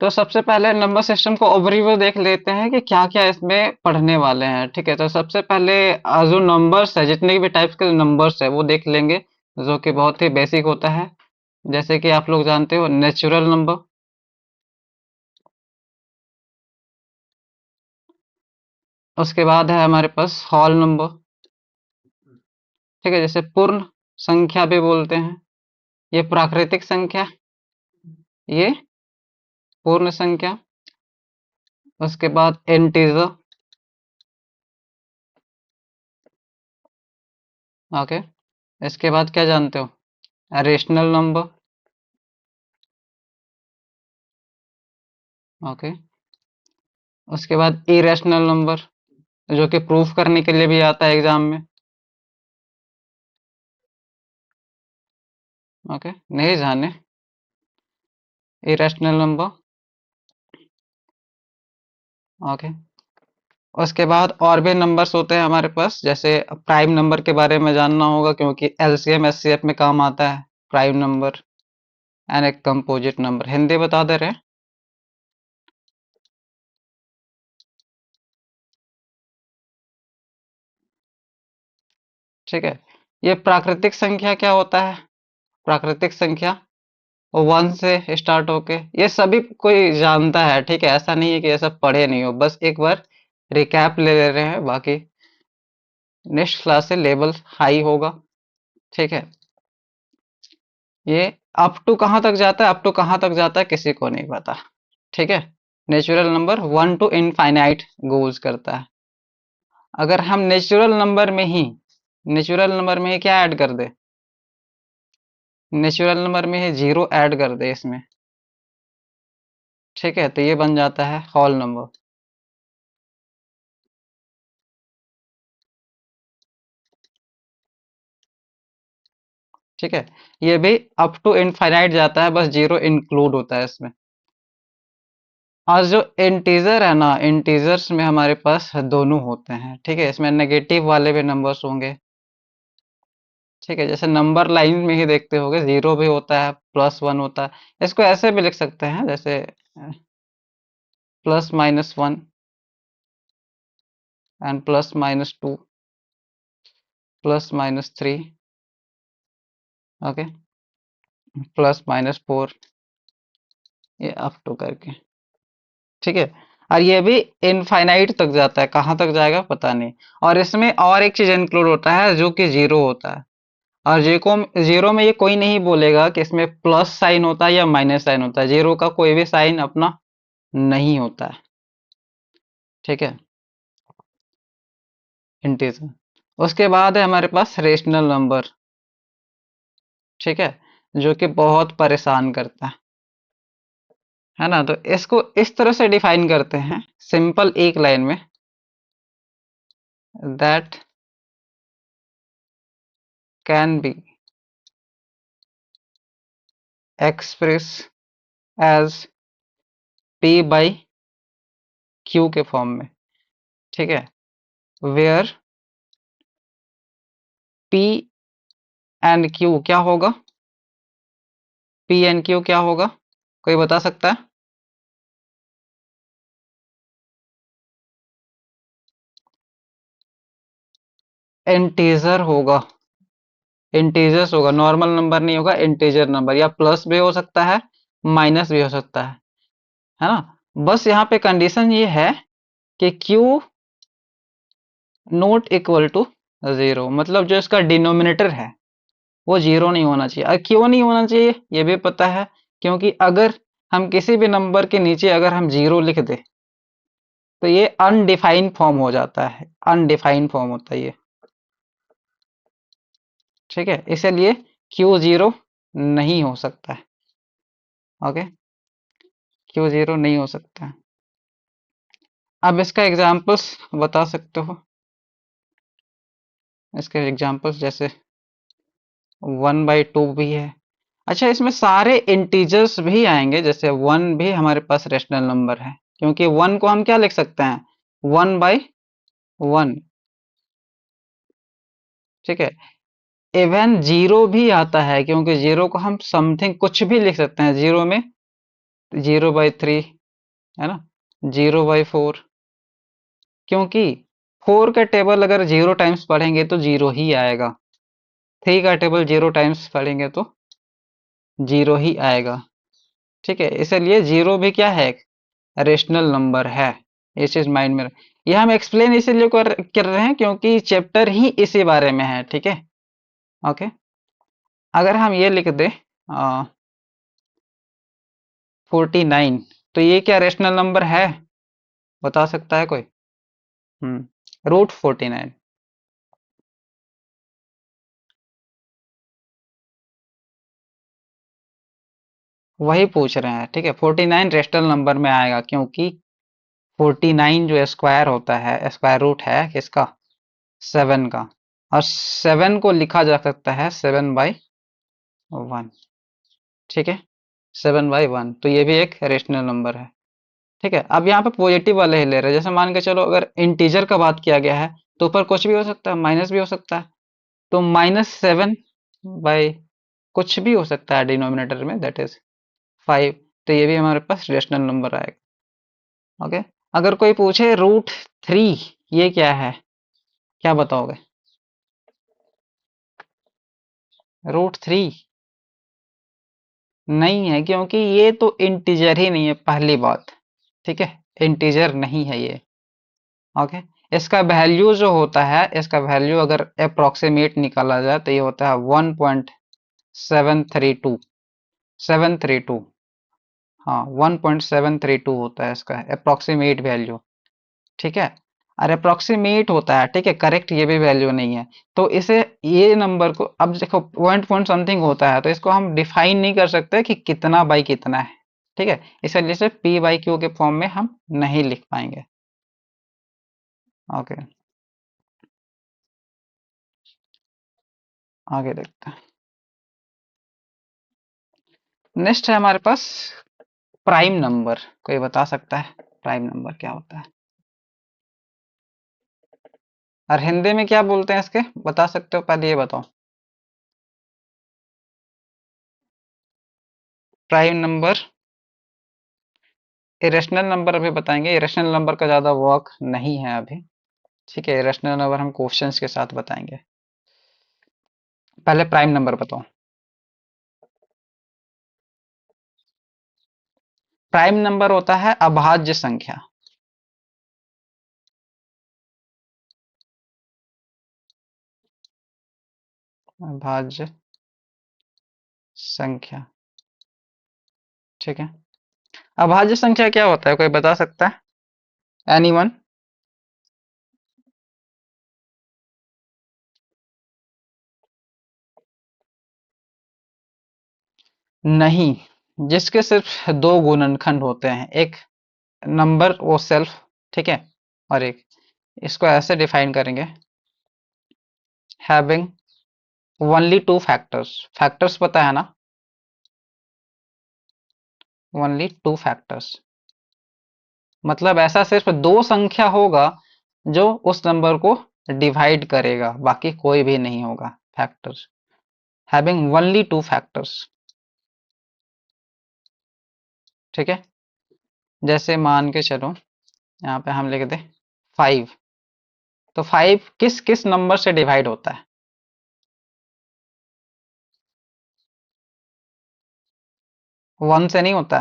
तो सबसे पहले नंबर सिस्टम को ओवरव्यू देख लेते हैं कि क्या क्या इसमें पढ़ने वाले हैं। ठीक है, तो सबसे पहले जो नंबर्स है, जितने भी टाइप्स के नंबर्स है वो देख लेंगे, जो कि बहुत ही बेसिक होता है। जैसे कि आप लोग जानते हो नेचुरल नंबर, उसके बाद है हमारे पास होल नंबर। ठीक है, जैसे पूर्ण संख्या भी बोलते हैं, ये प्राकृतिक संख्या, ये पूर्ण संख्या। उसके बाद इंटीजर। ओके, इसके बाद क्या जानते हो, रेशनल नंबर। ओके, उसके बाद इरेशनल नंबर, जो कि प्रूफ करने के लिए भी आता है एग्जाम में। ओके, नहीं जाने इरेशनल नंबर। ओके, उसके बाद और भी नंबर्स होते हैं हमारे पास, जैसे प्राइम नंबर के बारे में जानना होगा, क्योंकि एलसीएम एचसीएफ में काम आता है प्राइम नंबर एंड एक कंपोजिट नंबर। हिंदी बता दे रहे हैं। ठीक है, ये प्राकृतिक संख्या क्या होता है, प्राकृतिक संख्या वन से स्टार्ट होके, ये सभी कोई जानता है। ठीक है, ऐसा नहीं है कि ये सब पढ़े नहीं हो, बस एक बार रिकैप ले रहे हैं, बाकी नेक्स्ट क्लास से लेवल हाई होगा। ठीक है, ये अप टू कहाँ तक जाता है, अप टू कहाँ तक जाता है किसी को नहीं पता। ठीक है, natural number one two infinite goes करता है। अगर हम नेचुरल नंबर में ही क्या ऐड कर दे, नेचुरल नंबर में ही जीरो ऐड कर दे इसमें, ठीक है, तो ये बन जाता है होल नंबर। ठीक है, ये भी अप टू इनफाइनाइट जाता है, बस जीरो इंक्लूड होता है इसमें। और जो इंटीजर है ना, इंटीजर्स में हमारे पास दोनों होते हैं। ठीक है, इसमें नेगेटिव वाले भी नंबर्स होंगे। ठीक है, जैसे नंबर लाइन में ही देखते होगे, जीरो भी होता है, प्लस वन होता है। इसको ऐसे भी लिख सकते हैं, जैसे plus minus one and plus minus two, plus minus three. Okay, plus minus four, ये अप टू करके। ठीक है, और ये भी इनफाइनाइट तक जाता है, कहाँ तक जाएगा पता नहीं। और इसमें और एक चीज इंक्लूड होता है, जो कि जीरो होता है। और जीरो में ये कोई नहीं बोलेगा कि इसमें प्लस साइन होता है या माइनस साइन होता है, जीरो का कोई भी साइन अपना नहीं होता है। ठीक है, इंटीजर। उसके बाद है हमारे पास रेशनल नंबर। ठीक है, जो कि बहुत परेशान करता है ना। तो इसको इस तरह से डिफाइन करते हैं, सिंपल एक लाइन में, that can be express as p by q के फॉर्म में। ठीक है, वेयर पी एंड क्यू क्या होगा, पी एंड क्यू क्या होगा, कोई बता सकता है। इंटीजर होगा, इंटीजर्स होगा, नॉर्मल नंबर नहीं होगा, इंटीजर नंबर, या प्लस भी हो सकता है, माइनस भी हो सकता है ना। बस यहाँ पे कंडीशन ये है कि q not equal to zero, मतलब जो इसका डिनोमिनेटर है वो जीरो नहीं होना चाहिए। और क्यों नहीं होना चाहिए ये भी पता है, क्योंकि अगर हम किसी भी नंबर के नीचे अगर हम जीरो लिख दे, तो ये अनडिफाइंड फॉर्म हो जाता है, अनडिफाइंड फॉर्म होता है ये। ठीक है, इसलिए क्यू जीरो नहीं हो सकता है। ओके, क्यू जीरो नहीं हो सकता है। अब इसका एग्जांपल्स बता सकते हो, इसके एग्जांपल्स जैसे वन बाई टू भी है। अच्छा, इसमें सारे इंटीजर्स भी आएंगे, जैसे वन भी हमारे पास रेशनल नंबर है, क्योंकि वन को हम क्या लिख सकते हैं, वन बाई वन। ठीक है, इवन जीरो भी आता है, क्योंकि जीरो को हम समथिंग कुछ भी लिख सकते हैं, जीरो में 0/3, है ना, 0/4, क्योंकि 4 का टेबल अगर 0 टाइम्स पढ़ेंगे तो 0 ही आएगा, 3 का टेबल 0 टाइम्स पढ़ेंगे तो 0 ही आएगा। ठीक है, इसलिए 0 भी क्या है, रेशनल नंबर है। ये चीज माइंड में ये हम एक्सप्लेन इसीलिए कर रहे हैं क्योंकि चैप्टर ही इसी बारे में है। ठीक है, ओके। अगर हम ये लिख दे 49, तो ये क्या रेशनल नंबर है, बता सकता है कोई? √49। वही पूछ रहे हैं, ठीक है। 49 रेशनल नंबर में आएगा क्योंकि 49 जो स्क्वायर होता है, स्क्वायर रूट है किसका, 7 का, और 7 को लिखा जा सकता है 7/1। ठीक है, 7/1, तो ये भी एक रेशनल नंबर है। ठीक है, अब यहाँ पे पॉजिटिव वाले ही ले रहे हैं। जैसे मान के चलो अगर इंटीजर का बात किया गया है तो ऊपर कुछ भी हो सकता है, माइनस भी हो सकता है, तो -7 कुछ भी हो सकता है डिनोमिनेटर में, दैट इज 5। तो ये भी हमारे पास रेशनल नंबर आएगा। ओके, अगर कोई पूछे √3 ये क्या है, क्या बताओगे? √3 नहीं है क्योंकि ये तो इंटीजर ही नहीं है, पहली बात। ठीक है, इंटीजर नहीं है ये। ओके, इसका वैल्यू जो होता है, इसका वैल्यू अगर अप्रोक्सीमेट निकाला जाए तो ये होता है 1.732, 732, हाँ 1.732 होता है इसका अप्रोक्सीमेट वैल्यू। ठीक है, और अप्रोक्सीमेट होता है, ठीक है, करेक्ट ये भी वैल्यू नहीं है। तो इसे, ये नंबर को अब देखो पॉइंट पॉइंट समथिंग होता है, तो इसको हम डिफाइन नहीं कर सकते कि कितना बाई कितना है। ठीक है, इसलिए इसे p/q के फॉर्म में हम नहीं लिख पाएंगे। ओके, आगे देखते हैं। नेक्स्ट है हमारे पास प्राइम नंबर। कोई बता सकता है प्राइम नंबर क्या होता है, और हिंदी में क्या बोलते हैं इसके, बता सकते हो? पहले ये बताओ। प्राइम नंबर, इरेशनल नंबर अभी बताएंगे, इरेशनल नंबर का ज्यादा वर्क नहीं है अभी। ठीक है, इरेशनल नंबर हम क्वेश्चंस के साथ बताएंगे। पहले प्राइम नंबर बताओ। प्राइम नंबर होता है अभाज्य संख्या। अभाज्य संख्या, ठीक है। अभाज्य संख्या क्या होता है, कोई बता सकता है? एनीवन? नहीं, जिसके सिर्फ दो गुणनखंड होते हैं, एक नंबर वो सेल्फ, ठीक है, और एक, इसको ऐसे डिफाइन करेंगे, having only two factors. Factors पता है ना, ओनली टू फैक्टर्स, मतलब ऐसा सिर्फ दो संख्या होगा जो उस नंबर को डिवाइड करेगा, बाकी कोई भी नहीं होगा factors. Having only to factors, ठीक है। जैसे मान के चलो यहाँ पे हम लिख दे 5, तो 5 किस किस नंबर से डिवाइड होता है? 1 से नहीं होता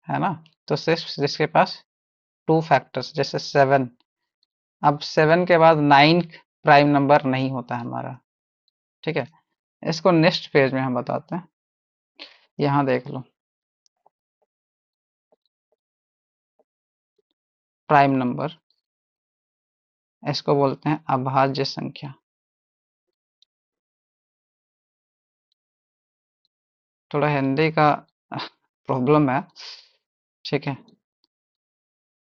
है ना। तो सिर्फ जिसके पास टू फैक्टर्स, जैसे 7, अब 7 के बाद 9 प्राइम नंबर नहीं होता है हमारा। ठीक है, इसको नेक्स्ट पेज में हम बताते हैं। यहाँ देख लो, प्राइम नंबर, इसको बोलते हैं अभाज्य संख्या। थोड़ा हिंदी का प्रॉब्लम है, ठीक है,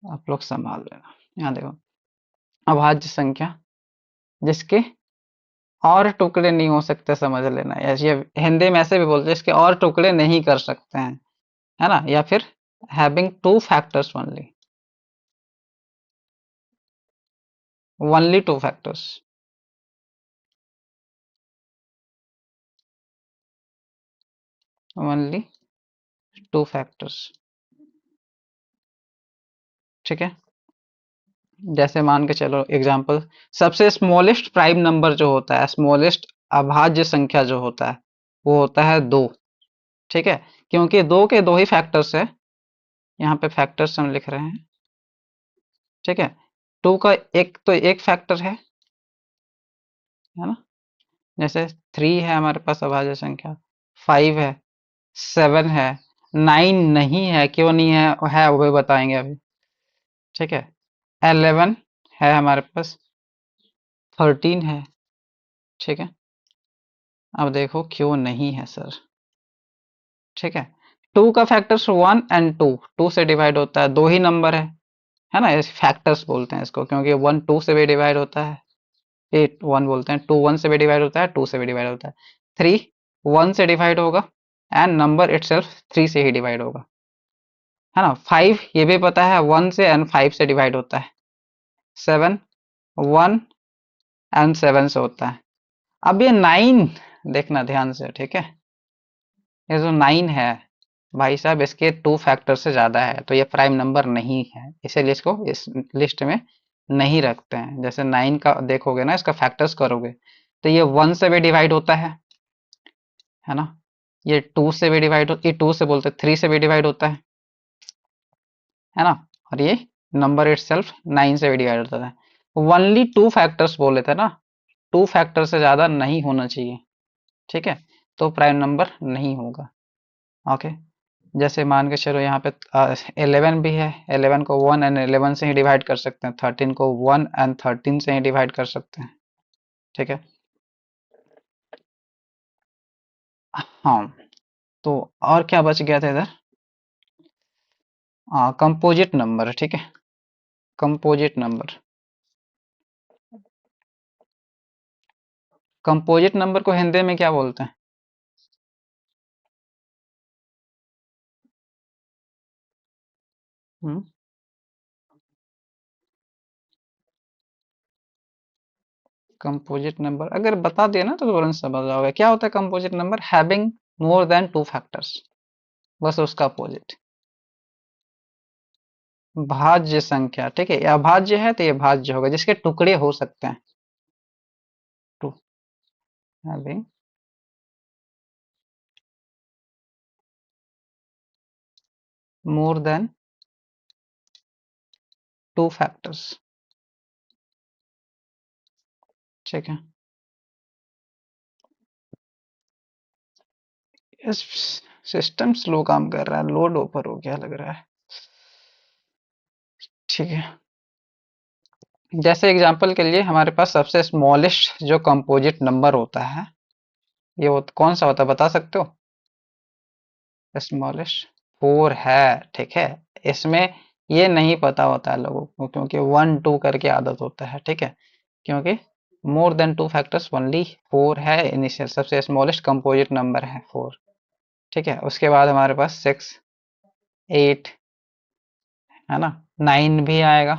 आप लोग संभाल लेना। यहाँ देखो, अभाज्य संख्या जिसके और टुकड़े नहीं हो सकते, समझ लेना, ये हिंदी में ऐसे भी बोलते हैं, इसके और टुकड़े नहीं कर सकते हैं, है ना, या फिर having two factors only, only two factors. Only to factors. ठीक है, जैसे मान के चलो एग्जांपल, सबसे स्मॉलेस्ट प्राइम नंबर जो होता है, स्मॉलेस्ट अभाज्य संख्या जो होता है, वो होता है 2। ठीक है, क्योंकि दो के दो ही फैक्टर्स है, यहाँ पे फैक्टर्स हम लिख रहे हैं। ठीक है, टू का एक तो एक फैक्टर है ना, जैसे 3 है हमारे पास अभाज्य संख्या, 5 है, 7 है, 9 नहीं है, क्यों नहीं है वो भी बताएंगे अभी। ठीक है, 11 है हमारे पास, 13 है। ठीक है, अब देखो क्यों नहीं है सर। ठीक है, टू का फैक्टर्स 1 एंड 2, 2 से डिवाइड होता है, दो ही नंबर है ना, इस फैक्टर्स बोलते हैं इसको, क्योंकि 1 2 से भी डिवाइड होता है, 8 1 बोलते हैं, 2 1 से भी डिवाइड होता है, 2 से भी डिवाइड होता है, 3 1 से डिवाइड होगा, एंड नंबर इटसेल्फ 3 से ही डिवाइड होगा, है ना। 5 ये भी पता है 1 से एंड 5 से डिवाइड होता है, 7 1 एंड 7 से होता है। अब ये 9 देखना ध्यान से, ठीक है, ये जो 9 है भाई साहब, इसके 2 फैक्टर से ज्यादा है, तो ये प्राइम नंबर नहीं है, इसीलिए इसको इस लिस्ट में नहीं रखते हैं। जैसे 9 का देखोगे ना, इसका फैक्टर्स करोगे तो ये 1 से भी डिवाइड होता है ना, ये 2 से भी डिवाइड हो, ये 2 से बोलते 3 से भी डिवाइड होता है ना, और ये नंबर इटसेल्फ 9 से भी डिवाइड होता है। ओनली टू फैक्टर्स बोले थे ना, टू फैक्टर से ज्यादा नहीं होना चाहिए। ठीक है, तो प्राइम नंबर नहीं होगा। ओके, जैसे मान के चलो यहाँ पे 11 भी है, 11 को 1 एंड 11 से ही डिवाइड कर सकते हैं, 13 को 1 एंड 13 से ही डिवाइड कर सकते हैं। ठीक है, हाँ, तो और क्या बच गया था इधर, कंपोजिट नंबर। ठीक है, कंपोजिट नंबर, कंपोजिट नंबर को हिंदी में क्या बोलते हैं? हम्म, कंपोजिट नंबर अगर बता दिया ना तो तुरंत समझ जाओगे क्या होता है। Composite number having more than two factors, बस उसका अपोजिट। भाज्य संख्या, ठीक है, ये अभाज्य है तो ये भाज्य होगा, जिसके टुकड़े हो सकते हैं। To having more than two factors. ठीक है, इस सिस्टम स्लो काम कर रहा है, लोड ओवर हो गया लग रहा है। ठीक है, जैसे एग्जांपल के लिए हमारे पास सबसे स्मॉलेस्ट जो कंपोजिट नंबर होता है, ये कौन सा होता है बता सकते हो? स्मॉलेस्ट 4 है। ठीक है, इसमें ये नहीं पता होता है लोगों को, क्योंकि 1 2 करके आदत होता है। ठीक है, क्योंकि मोर देन टू फैक्टर्स ओनली 4 है, इनिशियल सबसे स्मॉलेस्ट कंपोजिट नंबर है 4। ठीक है, उसके बाद हमारे पास 6 8 है ना, 9 भी आएगा,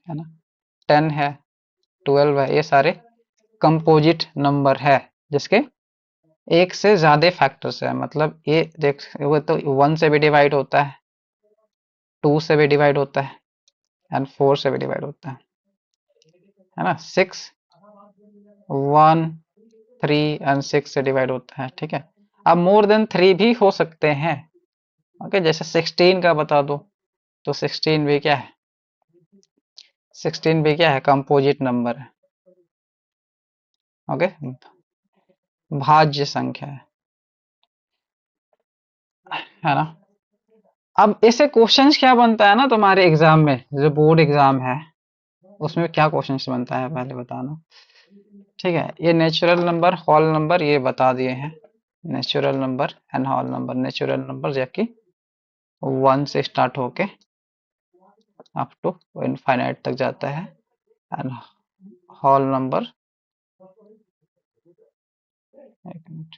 है ना, 10 है, 12 है, ये सारे कंपोजिट नंबर है, जिसके एक से ज्यादा फैक्टर्स है। मतलब ये देख, वो तो 1 से भी डिवाइड होता है, 2 से भी डिवाइड होता है, एंड 4 से भी डिवाइड होता है ना, 6 1 3 एंड 6 से डिवाइड होता है। ठीक है, अब मोर देन 3 भी हो सकते हैं। ओके, जैसे 16 का बता दो, तो 16 भी क्या है, 16 भी क्या है, कंपोजिट नंबर है। ओके, भाज्य संख्या है ना। अब ऐसे क्वेश्चंस क्या बनता है ना तुम्हारे एग्जाम में, जो बोर्ड एग्जाम है उसमें क्या क्वेश्चंस बनता है पहले बताना। ठीक है, ये नेचुरल नंबर होल नंबर ये बता दिए हैं, natural number and whole number. Natural number जबकि 1 से स्टार्ट होके अप टू इनफाइनाइट तक जाता है, एंड होल नंबर, एक मिनट,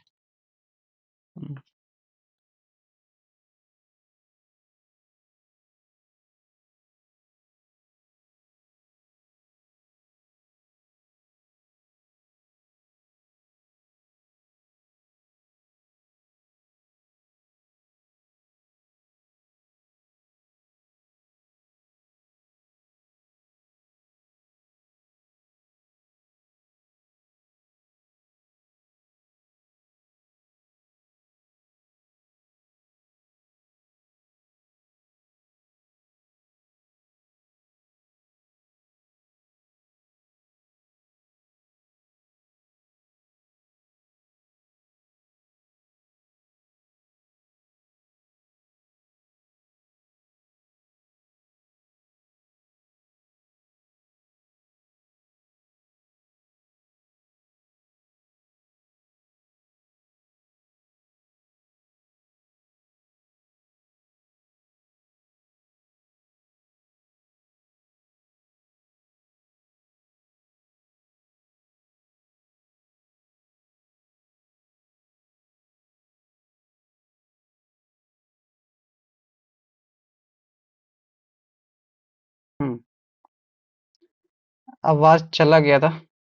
आवाज चला गया था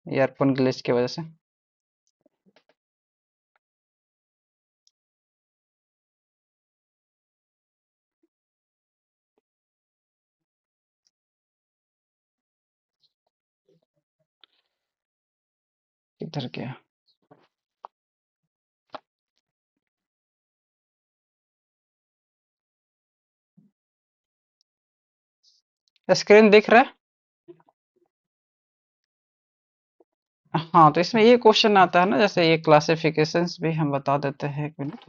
ईयरफोन ग्लिच की वजह से। किधर गया? स्क्रीन दिख रहा है? हाँ, तो इसमें ये क्वेश्चन आता है ना, जैसे ये क्लासिफिकेशंस भी हम बता देते हैं, एक मिनट।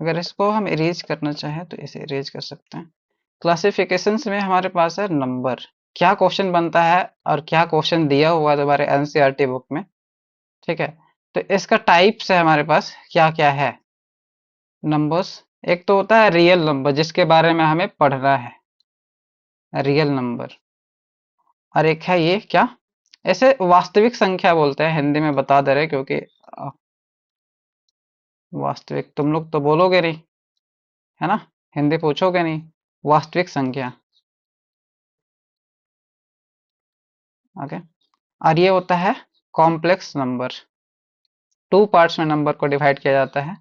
अगर इसको हम इरेज करना चाहें तो इसे इरेज कर सकते हैं। क्लासिफिकेशंस में हमारे पास है नंबर। क्या क्वेश्चन बनता है और क्या क्वेश्चन दिया हुआ है तुम्हारे एनसीईआरटी बुक में, ठीक है? तो इसका टाइप्स है हमारे पास, क्या क्या है नंबर्स। एक तो होता है रियल नंबर, जिसके बारे में हमें पढ़ना है, रियल नंबर। और एक है ये क्या, ऐसे वास्तविक संख्या बोलते हैं, हिंदी में बता दे रहे क्योंकि वास्तविक तुम लोग तो बोलोगे नहीं, है ना? हिंदी पूछोगे नहीं। वास्तविक संख्या, ओके। और ये होता है कॉम्प्लेक्स नंबर। टू पार्ट्स में नंबर को डिवाइड किया जाता है,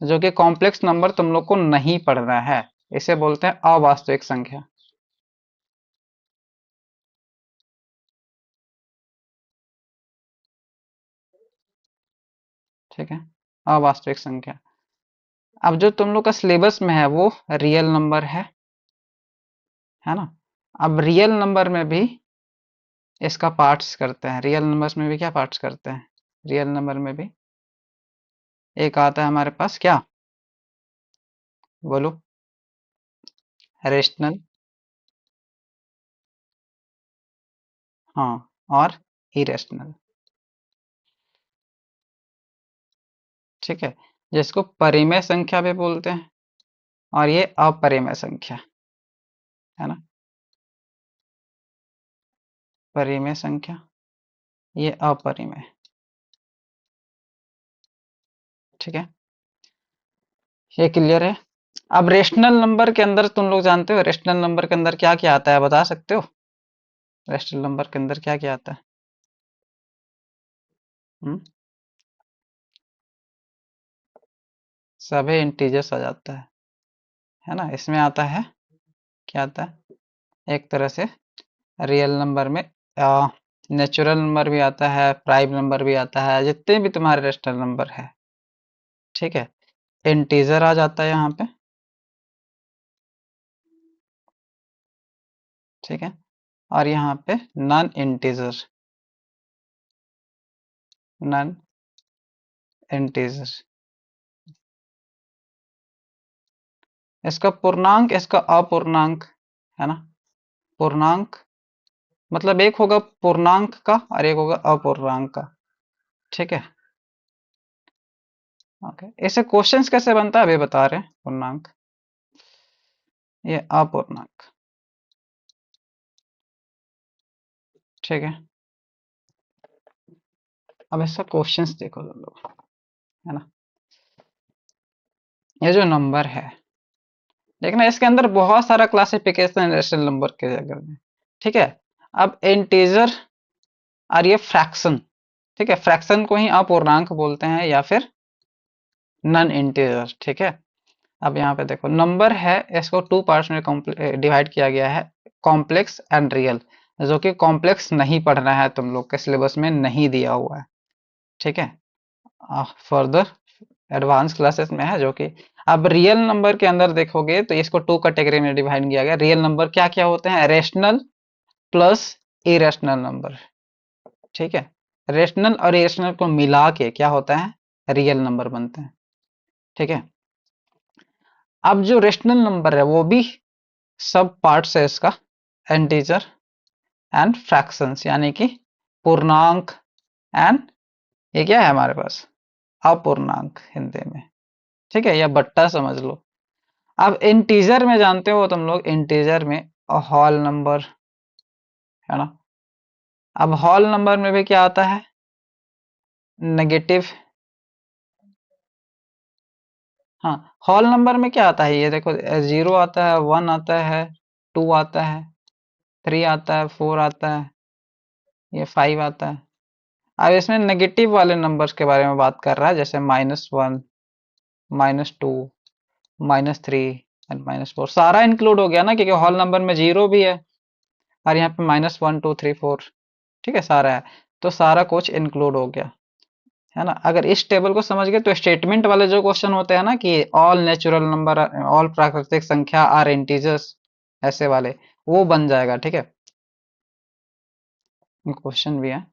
जो कि कॉम्प्लेक्स नंबर तुम लोग को नहीं पढ़ना है, इसे बोलते हैं अवास्तविक संख्या। ठीक है, अवास्तविक संख्या। अब जो तुम लोग का सिलेबस में है वो रियल नंबर है ना? अब रियल नंबर में भी इसका पार्ट्स करते हैं, रियल नंबर्स में भी क्या पार्ट्स करते हैं, रियल नंबर में भी एक आता है हमारे पास क्या, बोलो? रेशनल, हाँ, और इरेशनल। ठीक है, जिसको परिमेय संख्या भी बोलते हैं, और ये अपरिमेय संख्या, है ना? परिमेय संख्या, ये अपरिमेय। ठीक है, ये क्लियर है? अब रेशनल नंबर के अंदर तुम लोग जानते हो, रेशनल नंबर के अंदर क्या क्या आता है, बता सकते हो? रेशनल नंबर के अंदर क्या क्या आता है? हम्म? सभी इंटीजर्स आ जाता है ना? इसमें आता है, क्या आता है, एक तरह से रियल नंबर में नेचुरल नंबर भी आता है, प्राइम नंबर भी आता है, जितने भी तुम्हारे रेशनल नंबर है, ठीक है। इंटीजर आ जाता है यहाँ पे, ठीक है। और यहाँ पे नॉन इंटीजर, नॉन इंटीजर। इसका पूर्णांक, इसका अपूर्णांक, है ना? पूर्णांक मतलब एक होगा पूर्णांक का और एक होगा अपूर्णांक का, ठीक है। ओके, इसे क्वेश्चंस कैसे बनता है अभी बता रहे हैं। पूर्णांक, ये अपूर्णांक, ठीक है। अब इसका क्वेश्चंस देखो तुम लोग, है ना? ये जो नंबर है, देखना इसके अंदर बहुत सारा क्लासिफिकेशन है रेशनल नंबर के अगर में, ठीक है। अब इंटीजर और ये फ्रैक्शन, ठीक है, फ्रैक्शन को ही अपूर्णांक बोलते हैं या फिर नॉन इंटीजर, ठीक है। अब यहाँ पे देखो नंबर है, इसको टू पार्ट्स में डिवाइड किया गया है, कॉम्प्लेक्स एंड रियल। जो कि कॉम्प्लेक्स नहीं पढ़ना है, तुम लोग के सिलेबस में नहीं दिया हुआ है, ठीक है। फर्दर एडवांस क्लासेस में है जो कि, अब रियल नंबर के अंदर देखोगे तो इसको टू कैटेगरी में डिवाइड किया गया। रियल नंबर क्या क्या होते हैं, रेशनल प्लस इरेशनल नंबर, ठीक है। रेशनल और इरेशनल को मिला के क्या होता है, रियल नंबर बनते हैं, ठीक है। अब जो रेशनल नंबर है वो भी सब पार्ट्स है इसका, इंटीजर एंड फ्रैक्शंस, यानी कि पूर्णांक एंड, ये क्या है हमारे पास, अपूर्णांक हिंदी में, ठीक है, या बट्टा समझ लो। अब इंटीजर में जानते हो तुम लोग, इंटीजर में होल नंबर, है ना? अब होल नंबर में भी क्या आता है, नेगेटिव। हाँ, होल नंबर में क्या आता है, ये देखो जीरो आता है, वन आता है, टू आता है, 3 आता है, 4 आता है, ये 5 आता है। अब इसमें नेगेटिव वाले नंबर्स के बारे में बात कर रहा है, जैसे -1, -2, -3 एंड -4 सारा इंक्लूड हो गया ना, क्योंकि होल नंबर में जीरो भी है और यहाँ पे -1 2 3 4, ठीक है, सारा है, तो सारा कुछ इंक्लूड हो गया, है ना। अगर इस टेबल को समझ गए तो स्टेटमेंट वाले जो क्वेश्चन होते हैं ना कि ऑल नेचुरल नंबर, ऑल प्राकृतिक संख्या आर इंटीजर्स, ऐसे वाले वो बन जाएगा, ठीक है। क्वेश्चन भी है।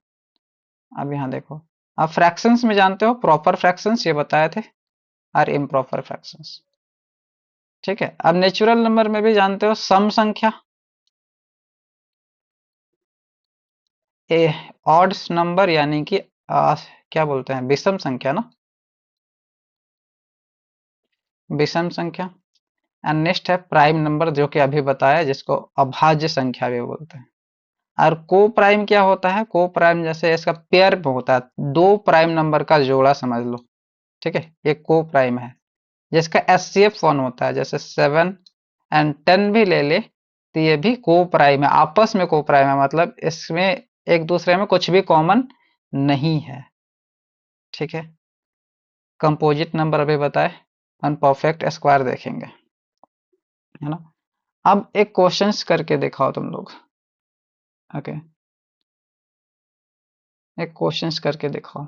अब यहाँ देखो, आप फ्रैक्शंस में जानते हो प्रॉपर फ्रैक्शंस ये बताए थे और इम्प्रॉपर फ्रैक्शंस, ठीक है। अब नेचुरल नंबर में भी जानते हो सम संख्या, ए ऑड्स नंबर यानी कि क्या बोलते हैं, विषम संख्या ना, विषम संख्या। एंड नेक्स्ट है प्राइम नंबर, जो कि अभी बताया, जिसको अभाज्य संख्या भी बोलते हैं। और को प्राइम क्या होता है, को प्राइम जैसे इसका पेयर होता है, दो प्राइम नंबर का जोड़ा समझ लो, ठीक है, ये को प्राइम है। जिसका एचसीएफ 1 होता है, जैसे 7 एंड 10 भी ले ले तो ये भी को प्राइम है, आपस में को प्राइम है, मतलब इसमें एक दूसरे में कुछ भी कॉमन नहीं है, ठीक है। कंपोजिट नंबर अभी बताए, अनपरफेक्ट स्क्वायर देखेंगे, है ना। अब एक क्वेश्चंस करके दिखाओ तुम लोग, ओके, एक क्वेश्चंस करके दिखाओ,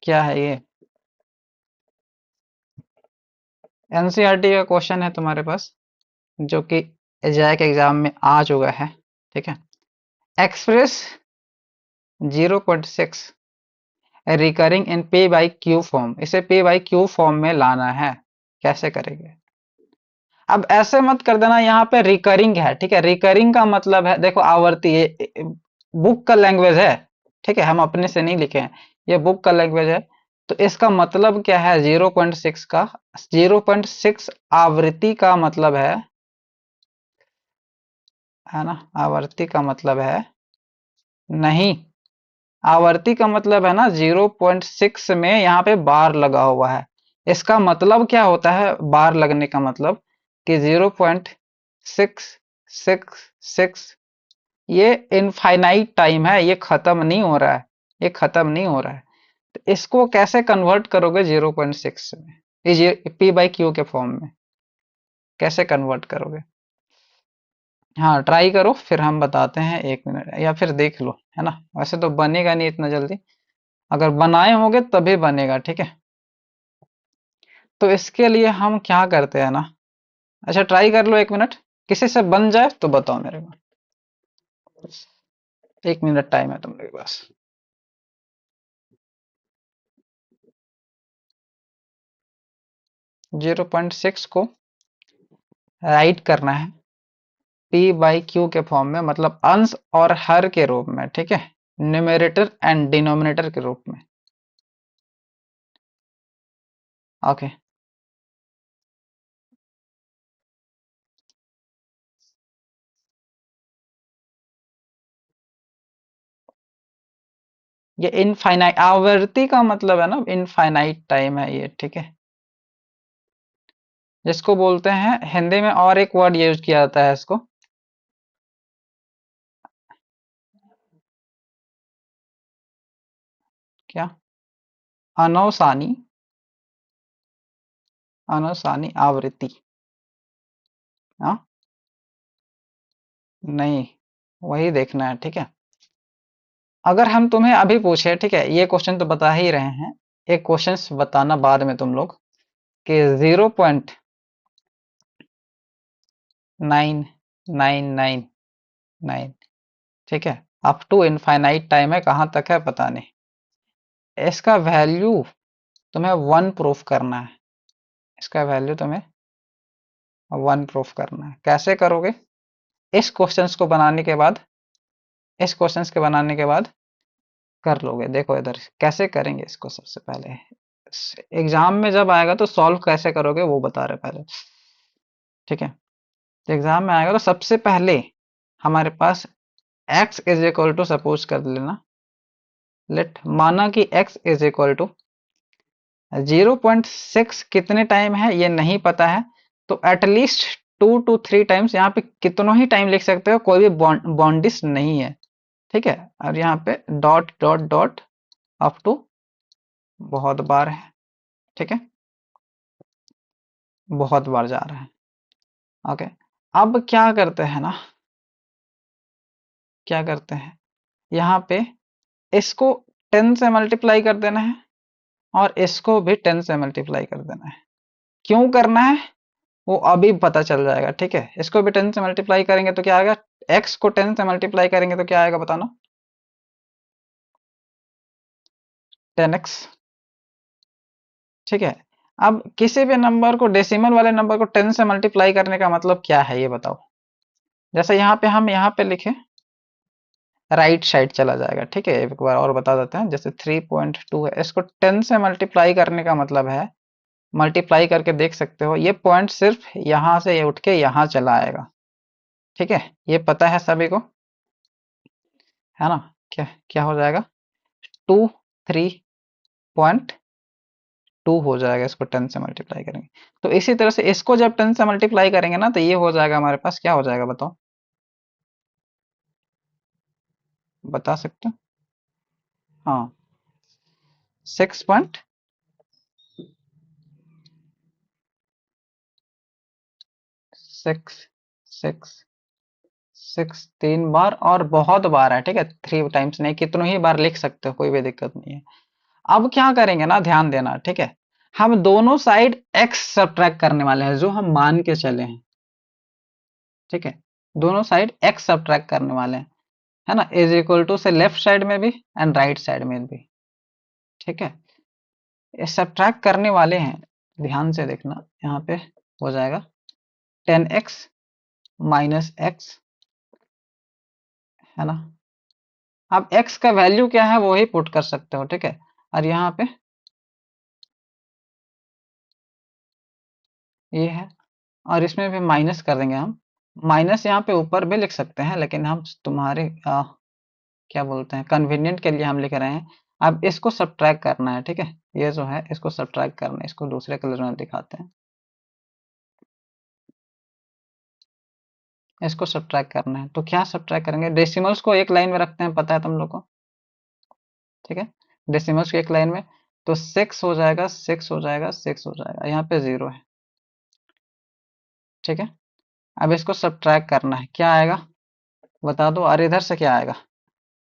क्या है ये, एनसीईआरटी का क्वेश्चन है तुम्हारे पास, जो कि एजैक एग्जाम में आ चुका है, ठीक है। Express 0.6 recurring in P by Q form, इसे पी बाई क्यू फॉर्म में लाना है, कैसे करेंगे। अब ऐसे मत कर देना यहाँ पे रिकरिंग है, ठीक है, रिकरिंग का मतलब है, देखो आवर्ती, ये बुक का लैंग्वेज है, ठीक है, हम अपने से नहीं लिखे हैं, ये बुक का लैंग्वेज है। तो इसका मतलब क्या है, 0.6 का 0.6 आवृत्ति का मतलब है ना, आवर्ती का मतलब है, नहीं, आवर्ती का मतलब है ना 0.6 में यहाँ पे बार लगा हुआ है। इसका मतलब क्या होता है बार लगने का मतलब, कि 0.666, ये इनफाइनाइट टाइम है, ये खत्म नहीं हो रहा है, ये खत्म नहीं हो रहा है। तो इसको कैसे कन्वर्ट करोगे 0.6 में, ये पी बाई क्यू के फॉर्म में कैसे कन्वर्ट करोगे। हाँ ट्राई करो, फिर हम बताते हैं, 1 मिनट, या फिर देख लो, है ना। वैसे तो बनेगा नहीं इतना जल्दी, अगर बनाए होंगे तभी बनेगा, ठीक है। तो इसके लिए हम क्या करते हैं ना, अच्छा ट्राई कर लो 1 मिनट, किसी से बन जाए तो बताओ मेरे को, 1 मिनट टाइम है तुम लोग के पास। 0.6 को राइट करना है पी बाई क्यू के फॉर्म में, मतलब अंश और हर के रूप में, ठीक है, न्यूमेरेटर एंड डिनोमिनेटर के रूप में, ओके। ये इनफाइनाइट आवर्ती का मतलब है ना, इनफाइनाइट टाइम है ये, ठीक है, जिसको बोलते हैं हिंदी में और एक वर्ड यूज किया जाता है इसको, क्या, अनौसानी, अनौसानी आवृत्ति, हाँ, नहीं, वही देखना है, ठीक है। अगर हम तुम्हें अभी पूछे, ठीक है, ये क्वेश्चन तो बता ही रहे हैं, एक क्वेश्चन बताना बाद में तुम लोग, कि 0.9999, ठीक है, अप टू इनफाइनाइट टाइम है, कहाँ तक है पता नहीं, इसका वैल्यू तुम्हें 1 प्रूफ करना है, इसका वैल्यू तुम्हें 1 प्रूफ करना है, कैसे करोगे, इस क्वेश्चंस को बनाने के बाद, इस क्वेश्चंस के बनाने के बाद कर लोगे, देखो इधर कैसे करेंगे इसको, सबसे पहले एग्जाम में जब आएगा तो सॉल्व कैसे करोगे वो बता रहे पहले, ठीक है। तो एग्जाम में आएगा तो सबसे पहले हमारे पास x is equal to, suppose कर लेना, लेट माना कि x इज इक्वल टू 0.6 कितने टाइम है ये नहीं पता है, तो एटलीस्ट 2 to 3 टाइम्स, यहाँ पे कितनों ही टाइम लिख सकते हो, कोई भी बॉन्डिस नहीं है, ठीक है। और यहाँ पे dot dot dot up to बहुत बार है, ठीक है, बहुत बार जा रहा है। ओके, अब क्या करते हैं ना, क्या करते हैं, यहाँ पे इसको 10 से मल्टीप्लाई कर देना है और इसको भी 10 से मल्टीप्लाई कर देना है। क्यों करना है वो अभी पता चल जाएगा, ठीक है। इसको भी 10 से मल्टीप्लाई करेंगे तो क्या आएगा, x को 10 से मल्टीप्लाई करेंगे तो क्या आएगा बताना, 10x, ठीक है। अब किसी भी नंबर को, डेसिमल वाले नंबर को 10 से मल्टीप्लाई करने का मतलब क्या है ये बताओ। जैसे यहाँ पे हम यहाँ पे लिखे, राइट साइड चला जाएगा, ठीक है। एक बार और बता देते हैं, जैसे 3.2 है, इसको 10 से मल्टीप्लाई करने का मतलब है, मल्टीप्लाई करके देख सकते हो, ये पॉइंट सिर्फ यहाँ से ये उठ के यहाँ चला आएगा, ठीक है। ये पता है सभी को, है ना। क्या क्या हो जाएगा, 3.2 हो जाएगा, इसको 10 से मल्टीप्लाई करेंगे। तो इसी तरह से इसको जब 10 से मल्टीप्लाई करेंगे ना, तो ये हो जाएगा हमारे पास, क्या हो जाएगा बताओ, बता सकते हो। हाँ, 6.6, 6 3 बार और बहुत बार है, ठीक है। 3 टाइम्स नहीं, कितनों ही बार लिख सकते हो, कोई भी दिक्कत नहीं है। अब क्या करेंगे ना, ध्यान देना, ठीक है। हम दोनों साइड x सब्ट्रैक्ट करने वाले हैं, जो हम मान के चले हैं, ठीक है। दोनों साइड x सब्ट्रैक्ट करने वाले हैं, है ना, इज इक्वल टू से लेफ्ट साइड में भी एंड राइट साइड में भी, ठीक है। ये सब्ट्रैक्ट करने वाले हैं, ध्यान से देखना, यहाँ पे हो जाएगा 10x माइनस एक्स, है ना। अब x का वैल्यू क्या है वो ही पुट कर सकते हो, ठीक है। और यहाँ पे ये है, और इसमें भी माइनस कर देंगे हम, माइनस यहाँ पे ऊपर भी लिख सकते हैं, लेकिन हम तुम्हारे क्या बोलते हैं, कन्वीनियंट के लिए हम लिख रहे हैं। अब इसको सब्ट्रैक्ट करना है, ठीक है। ये जो है इसको सब्ट्रैक्ट करना है, इसको दूसरे कलर में दिखाते हैं, इसको सब्ट्रैक्ट करना है। तो क्या सब्ट्रैक्ट करेंगे, डेसिमल्स को एक लाइन में रखते हैं, पता है तुम लोग को, ठीक है। डेसिमल्स को एक लाइन में, तो 6 हो जाएगा, 6 हो जाएगा, 6 हो जाएगा, यहाँ पे 0 है, ठीक है। अब इसको सब्ट्रैक्ट करना है, क्या आएगा बता दो, और इधर से क्या आएगा,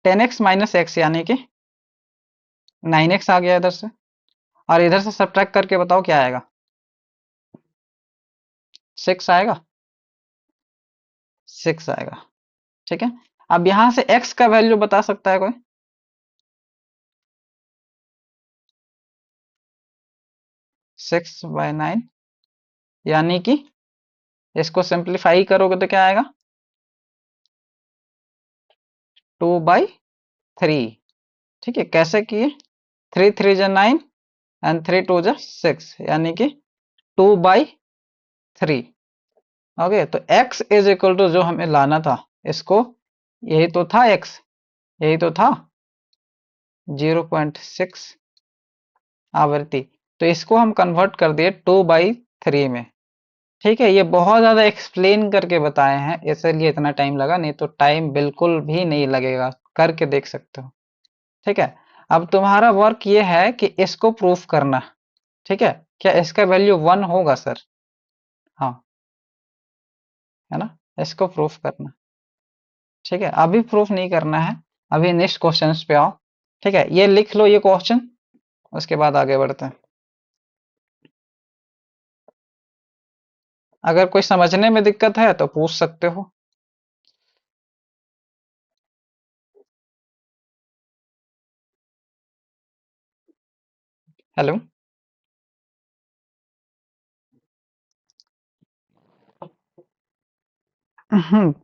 10x माइनस एक्स, यानी कि 9x आ गया इधर से, और इधर से सब्ट्रैक्ट करके बताओ क्या आएगा, 6 आएगा, 6 आएगा, ठीक है। अब यहां से x का वैल्यू बता सकता है कोई, 6/9, यानी कि इसको सिंप्लीफाई करोगे तो क्या आएगा, 2/3, ठीक है। कैसे किए, 3 3 9 एंड 3 2 6, यानी कि 2/3। ओके, तो x इज इक्वल टू जो हमें लाना था, इसको, यही तो था x, यही तो था 0.6 आवृत्ति, तो इसको हम कन्वर्ट कर दिए 2/3 में, ठीक है। ये बहुत ज्यादा एक्सप्लेन करके बताए हैं, इसलिए इतना टाइम लगा, नहीं तो टाइम बिल्कुल भी नहीं लगेगा, करके देख सकते हो, ठीक है। अब तुम्हारा वर्क ये है कि इसको प्रूफ करना, ठीक है। क्या इसका वैल्यू 1 होगा सर, हाँ, है ना, इसको प्रूफ करना, ठीक है। अभी प्रूफ नहीं करना है, अभी नेक्स्ट क्वेश्चन पे आओ, ठीक है। ये लिख लो ये क्वेश्चन, उसके बाद आगे बढ़ते हैं। अगर कोई समझने में दिक्कत है तो पूछ सकते हो। हेलो,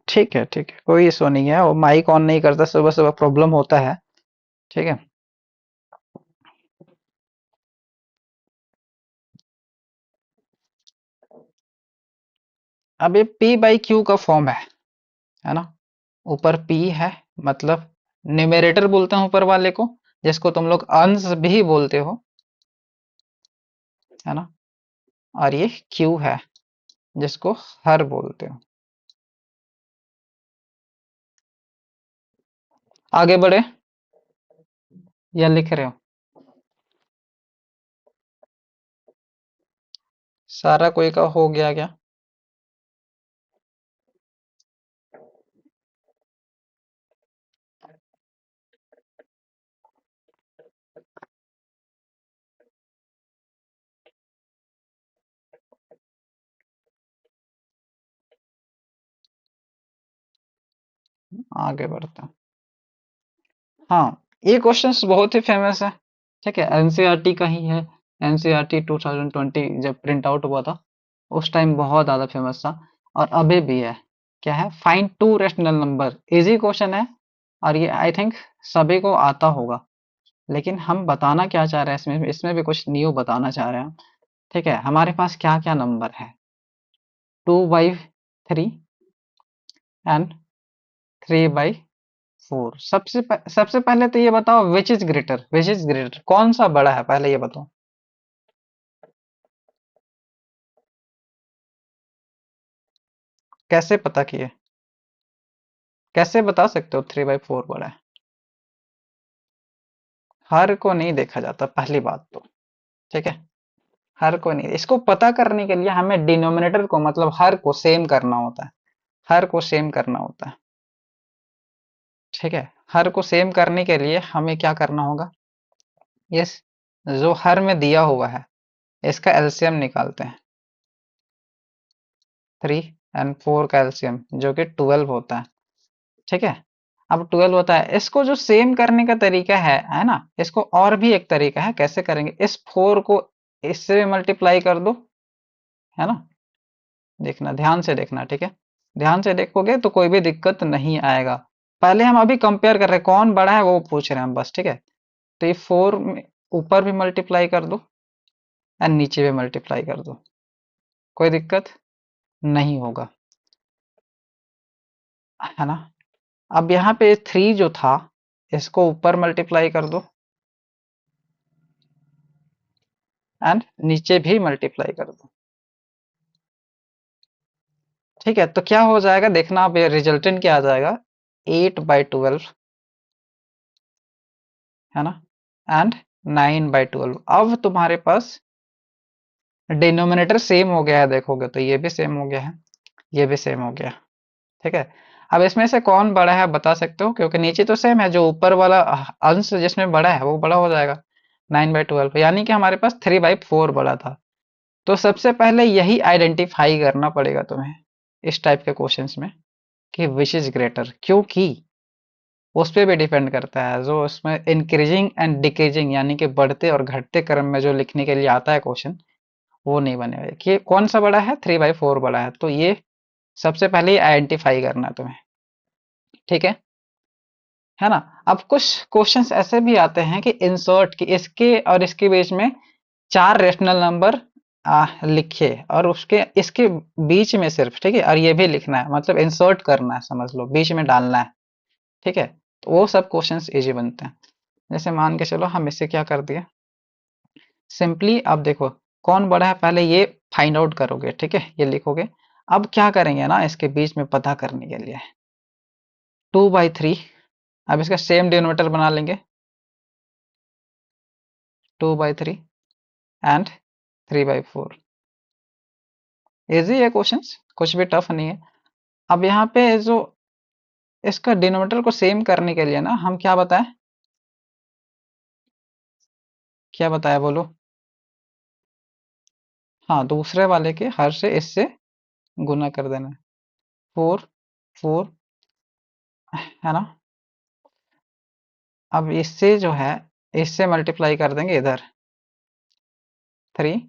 ठीक है, ठीक है, कोई इशू नहीं है, वो माइक ऑन नहीं करता, सुबह सुबह प्रॉब्लम होता है, ठीक है। अब ये p बाई क्यू का फॉर्म है ना, ऊपर p है, मतलब न्यूमेरेटर बोलते हैं ऊपर वाले को, जिसको तुम लोग अंश भी बोलते हो, है ना, और ये q है, जिसको हर बोलते हो। आगे बढ़े या लिख रहे हो? सारा कोई का हो गया क्या? आगे बढ़ते हैं। हाँ, ये क्वेश्चंस बहुत ही फेमस है। ठीक है, एनसीईआरटी का ही है। एनसीईआरटी 2020 जब प्रिंट आउट हुआ था, उस टाइम बहुत ज्यादा फेमस था, और अभी भी है। क्या है? Find two rational number. Easy question है, और ये आई थिंक सभी को आता होगा। लेकिन हम बताना क्या चाह रहे हैं इसमें इसमें भी कुछ न्यू बताना चाह रहे हैं। ठीक है, हमारे पास क्या क्या नंबर है? 2/3 एंड 3/4। सबसे पहले तो ये बताओ, विच इज ग्रेटर, कौन सा बड़ा है, पहले ये बताओ। कैसे पता किए? कैसे बता सकते हो 3/4 बड़ा है? हर को नहीं देखा जाता, पहली बात तो। ठीक है, हर को नहीं, इसको पता करने के लिए हमें डिनोमिनेटर को, मतलब हर को सेम करना होता है। हर को सेम करना होता है। ठीक है, हर को सेम करने के लिए हमें क्या करना होगा? यस, जो हर में दिया हुआ है, इसका एलसीएम निकालते हैं। 3 और 4 का एलसीएम जो कि 12 होता है। ठीक है, अब 12 होता है, इसको जो सेम करने का तरीका है ना, इसको और भी एक तरीका है, कैसे करेंगे? इस 4 को इससे मल्टीप्लाई कर दो, है ना। देखना, ध्यान से देखना, ठीक है। ध्यान से देखोगे तो कोई भी दिक्कत नहीं आएगा। पहले हम अभी कंपेयर कर रहे हैं, कौन बड़ा है वो पूछ रहे हैं हम बस। ठीक है, तो ये 4 ऊपर भी मल्टीप्लाई कर दो, एंड नीचे भी मल्टीप्लाई कर दो, कोई दिक्कत नहीं होगा, है ना। अब यहाँ पे 3 जो था, इसको ऊपर मल्टीप्लाई कर दो, एंड नीचे भी मल्टीप्लाई कर दो। ठीक है, तो क्या हो जाएगा देखना, अब ये रिजल्टेंट क्या आ जाएगा? 8/12, है ना, एंड 9/12। अब तुम्हारे पास डिनोमिनेटर सेम हो गया है, देखोगे तो ये भी सेम हो गया है, ये भी सेम हो गया। ठीक है, अब इसमें से कौन बड़ा है बता सकते हो? क्योंकि नीचे तो सेम है, जो ऊपर वाला अंश जिसमें बड़ा है वो बड़ा हो जाएगा। 9/12 यानी कि हमारे पास 3/4 बड़ा था। तो सबसे पहले यही आइडेंटिफाई करना पड़ेगा तुम्हें इस टाइप के क्वेश्चंस में, कि विच इज ग्रेटर, क्योंकि उस पे भी डिपेंड करता है, जो उसमें इंक्रीजिंग एंड डिक्रीजिंग यानी कि बढ़ते और घटते क्रम में जो लिखने के लिए आता है क्वेश्चन, वो नहीं बनेगा कि कौन सा बड़ा है, 3/4 बड़ा है। तो ये सबसे पहले आइडेंटिफाई करना है तुम्हें। ठीक है ना। अब कुछ क्वेश्चंस ऐसे भी आते हैं कि इंसर्ट, कि इसके और इसके बीच में 4 रेशनल नंबर लिखे, और उसके इसके बीच में सिर्फ, ठीक है, और ये भी लिखना है, मतलब इंसर्ट करना है, समझ लो बीच में डालना है। ठीक है, तो वो सब क्वेश्चंस इजी बनते हैं। जैसे मान के चलो हम इससे क्या कर दिए, सिंपली अब देखो कौन बड़ा है, पहले ये फाइंड आउट करोगे, ठीक है, ये लिखोगे। अब क्या करेंगे ना, इसके बीच में पता करने के लिए 2/3, अब इसका सेम डिनोमिनेटर बना लेंगे, 2/3 एंड 3/4। इजी है क्वेश्चंस, कुछ भी टफ नहीं है। अब यहाँ पे जो इसका डिनोमिनेटर को सेम करने के लिए ना, हम क्या बताएं, क्या बताया बोलो? हाँ, दूसरे वाले के हर से इससे गुना कर देना है। 4 4, है ना। अब इससे जो है, इससे मल्टीप्लाई कर देंगे इधर, 3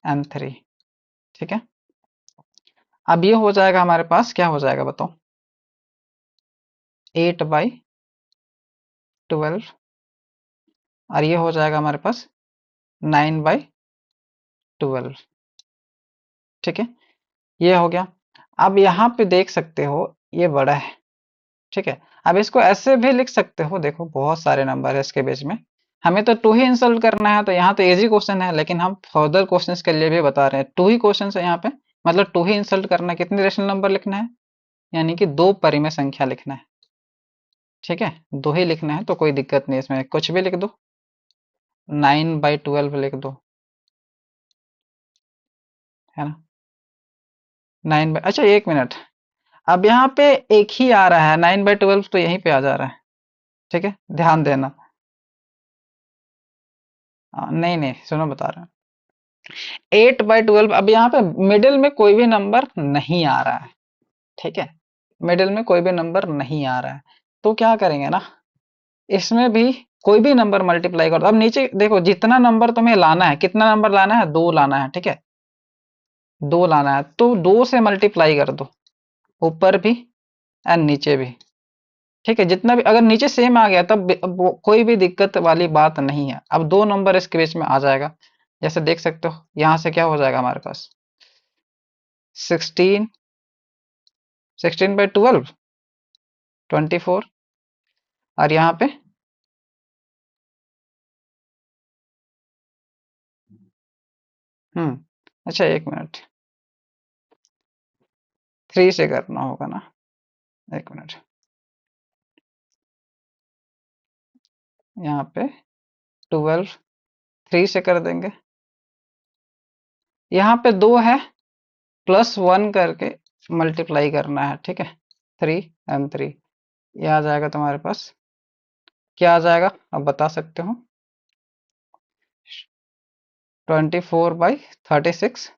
और 3। ठीक है, अब ये हो जाएगा हमारे पास, क्या हो जाएगा बताओ? 8/12, और ये हो जाएगा हमारे पास 9/12। ठीक है, ये हो गया। अब यहाँ पे देख सकते हो, ये बड़ा है। ठीक है, अब इसको ऐसे भी लिख सकते हो, देखो बहुत सारे नंबर है इसके बीच में, हमें तो 2 ही इंसल्ट करना है, तो यहाँ तो इजी क्वेश्चन है, लेकिन हम फर्दर क्वेश्चंस के लिए भी बता रहे हैं, 2 ही क्वेश्चन है यहाँ पे, मतलब टू ही इंसल्ट करना है, कितने रेशनल नंबर लिखना है, यानी कि दो परिमेय संख्या लिखना है। ठीक है, दो ही लिखना है तो कोई दिक्कत नहीं, इसमें कुछ भी लिख दो, 9/12 लिख दो, है ना। अच्छा, एक मिनट, अब यहाँ पे एक ही आ रहा है, 9/12 तो यहीं पे आ जा रहा है। ठीक है, ध्यान देना। नहीं नहीं, सुनो बता रहा हूँ, 8/12, अब यहाँ पे मिडिल में कोई भी नंबर नहीं आ रहा है। ठीक है, मिडिल में कोई भी नंबर नहीं आ रहा है, तो क्या करेंगे ना, इसमें भी कोई भी नंबर मल्टीप्लाई कर दो। अब नीचे देखो, जितना नंबर तुम्हें लाना है, कितना नंबर लाना है, दो लाना है। ठीक है, दो लाना है तो दो से मल्टीप्लाई कर दो, ऊपर भी एंड नीचे भी। ठीक है, जितना भी अगर नीचे सेम आ गया तब अब वो कोई भी दिक्कत वाली बात नहीं है, अब दो नंबर इसके बीच में आ जाएगा। जैसे देख सकते हो, यहां से क्या हो जाएगा हमारे पास, 16, 16/12, 24, और यहाँ पे अच्छा एक मिनट, 3 से करना होगा ना, एक मिनट, यहाँ पे 12, 3 से कर देंगे, यहाँ पे दो है, +1 करके मल्टीप्लाई करना है। ठीक है, 3 and 3, ये आ जाएगा तुम्हारे पास, क्या आ जाएगा अब बता सकते हो, 24/36,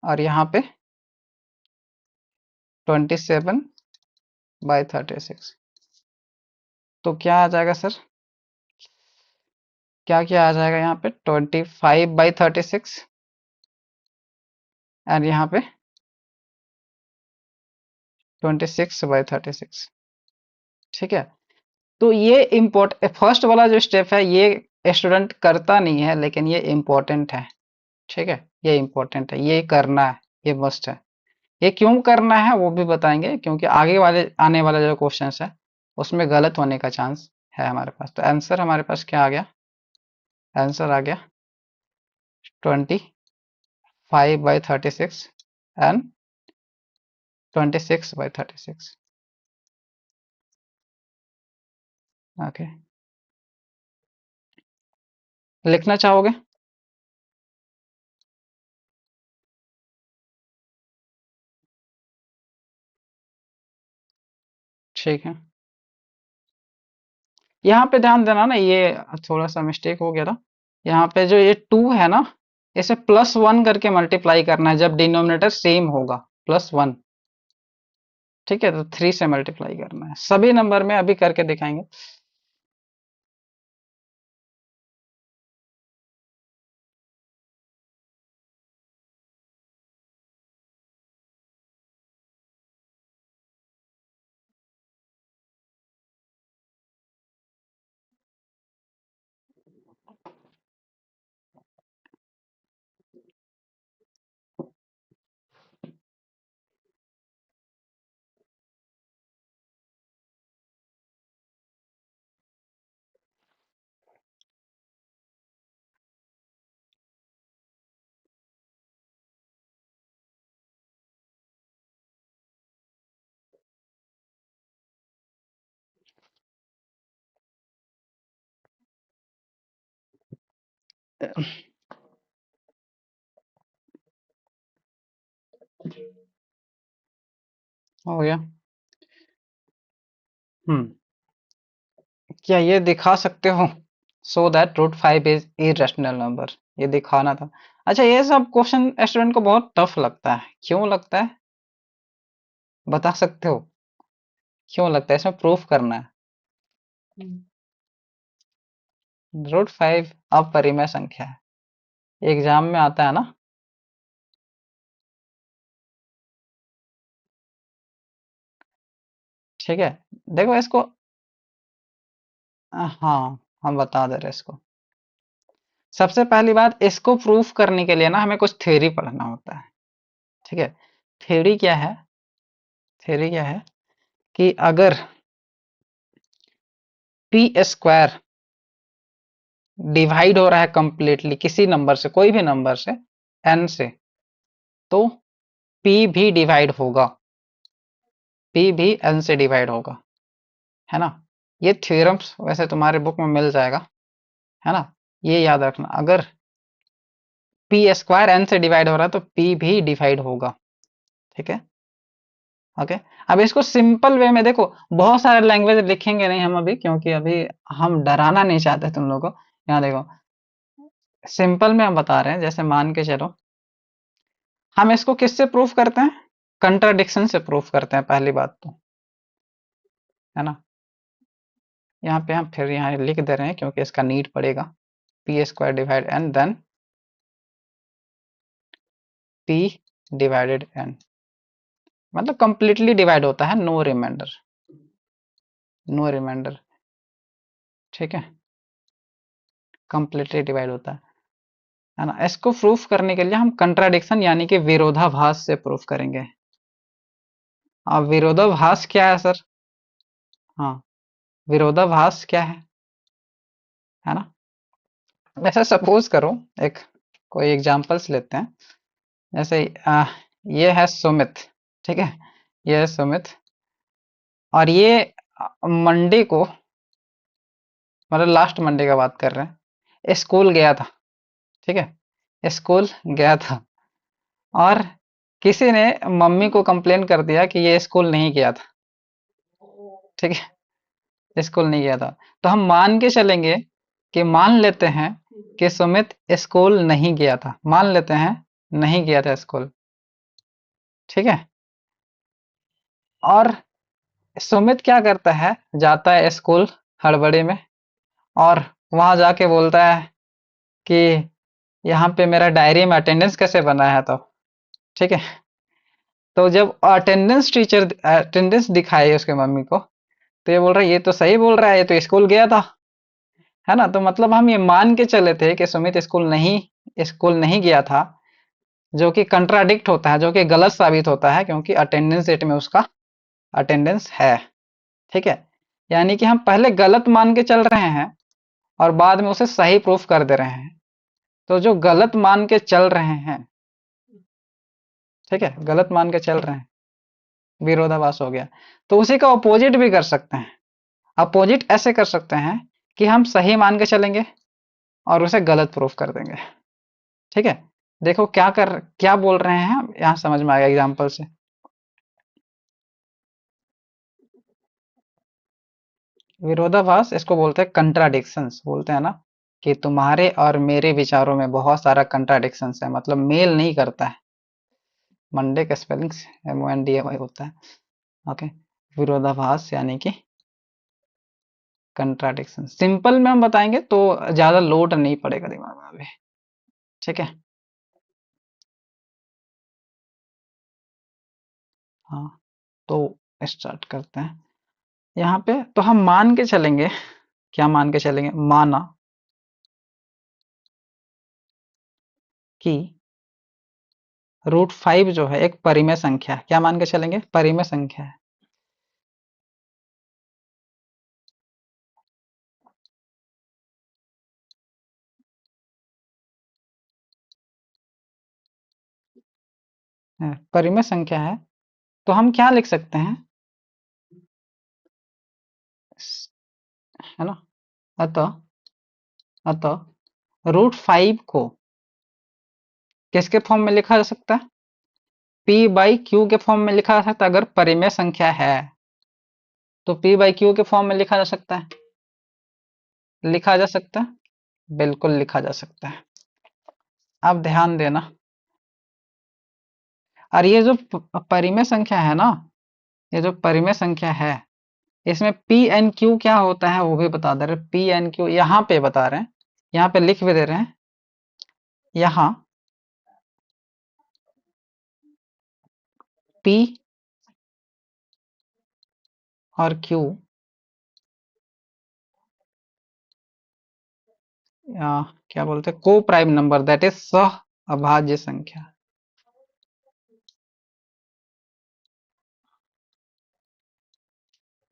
और यहाँ पे 27/36, तो क्या आ जाएगा सर, क्या क्या आ जाएगा यहाँ पे, 25/36, एंड यहाँ पे 26/36। ठीक है, तो ये इम्पोर्ट फर्स्ट वाला जो स्टेप है ये स्टूडेंट करता नहीं है, लेकिन ये इम्पोर्टेंट है। ठीक है, ये इम्पोर्टेंट है, ये करना है, ये मस्ट है। ये क्यों करना है वो भी बताएंगे, क्योंकि आगे वाले आने वाला जो क्वेश्चंस है उसमें गलत होने का चांस है हमारे पास। तो आंसर हमारे पास क्या आ गया, आंसर आ गया 25/36 एंड 26/36। ओके, लिखना चाहोगे? ठीक है, यहाँ पे ध्यान देना ना, ये थोड़ा सा मिस्टेक हो गया था। यहाँ पे जो ये 2 है ना, इसे +1 करके मल्टीप्लाई करना है जब डिनोमिनेटर सेम होगा, +1। ठीक है, तो 3 से मल्टीप्लाई करना है, सभी नंबर में अभी करके दिखाएंगे। हो गया। हम्म, क्या ये दिखा सकते हो, so that √5 is irrational number, ये दिखाना था। अच्छा, ये सब क्वेश्चन स्टूडेंट को बहुत टफ लगता है, क्यों लगता है बता सकते हो, क्यों लगता है, इसमें प्रूफ करना है। √5 अपरिमेय संख्या है, एग्जाम में आता है ना। ठीक है, देखो इसको, हाँ, हम बता दे रहे हैं इसको। सबसे पहली बात, इसको प्रूफ करने के लिए ना हमें कुछ थ्योरी पढ़ना होता है। ठीक है, थ्योरी क्या है, थ्योरी क्या है कि अगर p² डिवाइड हो रहा है कंप्लीटली किसी नंबर से, कोई भी नंबर से, n से, तो p भी डिवाइड होगा, p भी n से डिवाइड होगा, है ना। ये थ्योरम्स वैसे तुम्हारे बुक में मिल जाएगा, है ना। ये याद रखना, अगर पी स्क्वायर एन से डिवाइड हो रहा है तो पी भी डिवाइड होगा, ठीक है। ओके। अब इसको सिंपल वे में देखो, बहुत सारे लैंग्वेज लिखेंगे नहीं हम अभी, क्योंकि अभी हम डराना नहीं चाहते तुम लोगों को। यहाँ देखो, सिंपल में हम बता रहे हैं, जैसे मान के चलो, हम इसको किससे प्रूफ करते हैं, कंट्राडिक्शन से प्रूफ करते हैं पहली बात तो, है ना। यहाँ पे हम फिर यहाँ लिख दे रहे हैं क्योंकि इसका नीड पड़ेगा, p square divide n, then p divided n, मतलब कंप्लीटली डिवाइड होता है, नो रिमाइंडर, नो रिमाइंडर, ठीक है, कंप्लीटली डिवाइड होता है ना। इसको प्रूफ करने के लिए हम कंट्राडिक्शन यानी कि विरोधाभास से प्रूफ करेंगे। अब विरोधाभास क्या है सर? हाँ, विरोधाभास क्या है ना। ऐसा सपोज करो, एक कोई एग्जांपल्स लेते हैं, जैसे ये है सुमित, ठीक है, ये है सुमित, और ये मंडे को, मतलब लास्ट मंडे का बात कर रहे हैं, स्कूल गया था, ठीक है, स्कूल गया था, और किसी ने मम्मी को कंप्लेन कर दिया कि ये स्कूल नहीं गया था, ठीक है, स्कूल नहीं गया था। तो हम मान के चलेंगे कि मान लेते हैं कि सुमित स्कूल नहीं गया था, मान लेते हैं नहीं गया था स्कूल, ठीक है। और सुमित क्या करता है, जाता है स्कूल हड़बड़ी में, और वहां जाके बोलता है कि यहाँ पे मेरा डायरी में अटेंडेंस कैसे बना है, तो ठीक है। तो जब अटेंडेंस दिखाई उसके मम्मी को, तो ये बोल रहा है ये तो सही बोल रहा है, ये तो स्कूल गया था, है ना। तो मतलब हम ये मान के चले थे कि सुमित स्कूल नहीं गया था, जो कि कंट्राडिक्ट होता है, जो कि गलत साबित होता है, क्योंकि अटेंडेंस शीट में उसका अटेंडेंस है, ठीक है। यानी कि हम पहले गलत मान के चल रहे हैं और बाद में उसे सही प्रूफ कर दे रहे हैं। तो जो गलत मान के चल रहे हैं, ठीक है, गलत मान के चल रहे हैं, विरोधाभास हो गया। तो उसी का अपोजिट भी कर सकते हैं। अपोजिट ऐसे कर सकते हैं कि हम सही मान के चलेंगे और उसे गलत प्रूफ कर देंगे, ठीक है। देखो क्या बोल रहे हैं हम, यहाँ समझ में आएगा एग्जाम्पल से। विरोधाभास इसको बोलते हैं, कंट्राडिक्शंस बोलते हैं ना, कि तुम्हारे और मेरे विचारों में बहुत सारा कंट्राडिक्शंस है, मतलब मेल नहीं करता है। मंडे का स्पेलिंग MONDAY होता है, ओके। विरोधाभास यानी कि कंट्राडिक्शन, सिंपल में हम बताएंगे तो ज्यादा लोड नहीं पड़ेगा दिमाग में अभी, ठीक है। हाँ, तो स्टार्ट करते हैं। यहाँ पे तो हम मान के चलेंगे, क्या मान के चलेंगे, माना कि √5 जो है एक परिमेय संख्या है, क्या मान के चलेंगे, परिमेय संख्या है, परिमेय संख्या है। तो हम क्या लिख सकते हैं, है ना। अतः √5 को किसके फॉर्म में लिखा जा सकता है, P/Q के फॉर्म में लिखा जा सकता है, अगर परिमेय संख्या है तो P/Q के फॉर्म में लिखा जा सकता है, लिखा जा सकता है, बिल्कुल लिखा जा सकता है। अब ध्यान देना, और ये जो परिमेय संख्या है ना, ये जो परिमेय संख्या है, इसमें पी एन क्यू क्या होता है वो भी बता दे रहे, पी एन क्यू यहाँ पे बता रहे हैं, यहाँ पे लिख भी दे रहे हैं, यहाँ पी और क्यू क्या बोलते हैं, को प्राइम नंबर, दैट इज सह अभाज्य संख्या,